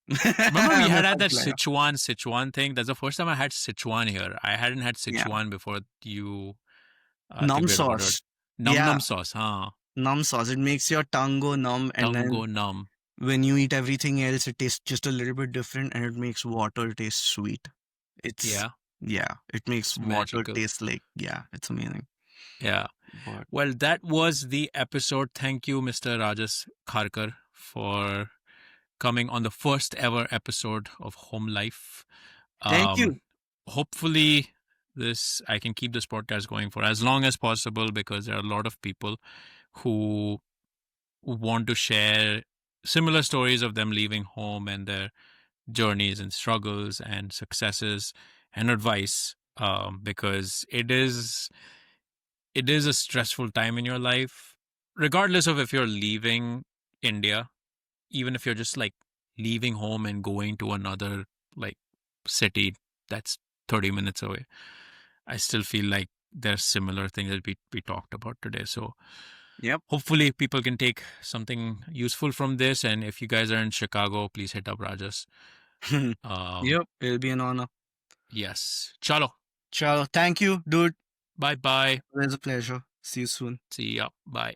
Remember we had that Sichuan. Sichuan thing? That's the first time I had Sichuan here. I hadn't had Yeah. Sichuan before you Numb Tibet ordered. sauce. Num Yeah. num sauce, huh? Numb sauce. It makes your tongue go numb, and Tongue then go numb. when you eat everything else, it tastes just a little bit different, and it makes water taste sweet. Yeah. It makes It's water magical. taste like it's amazing. Yeah. But Well, that was the episode. Thank you, Mr. Rajas Kharkar, for coming on the first ever episode of Home Life. thank you. Hopefully, I can keep this podcast going for as long as possible because there are a lot of people who want to share similar stories of them leaving home and their journeys and struggles and successes and advice, because it is a stressful time in your life, regardless of if you're leaving India, even if you're just like leaving home and going to another like city that's 30 minutes away. I still feel like there's similar things that we talked about today. So Yep. hopefully people can take something useful from this. And if you guys are in Chicago, please hit up Rajas. Yep. It'll be an honor. Yes. Chalo. Chalo. Thank you, dude. Bye bye. It was a pleasure. See you soon. See ya. Bye.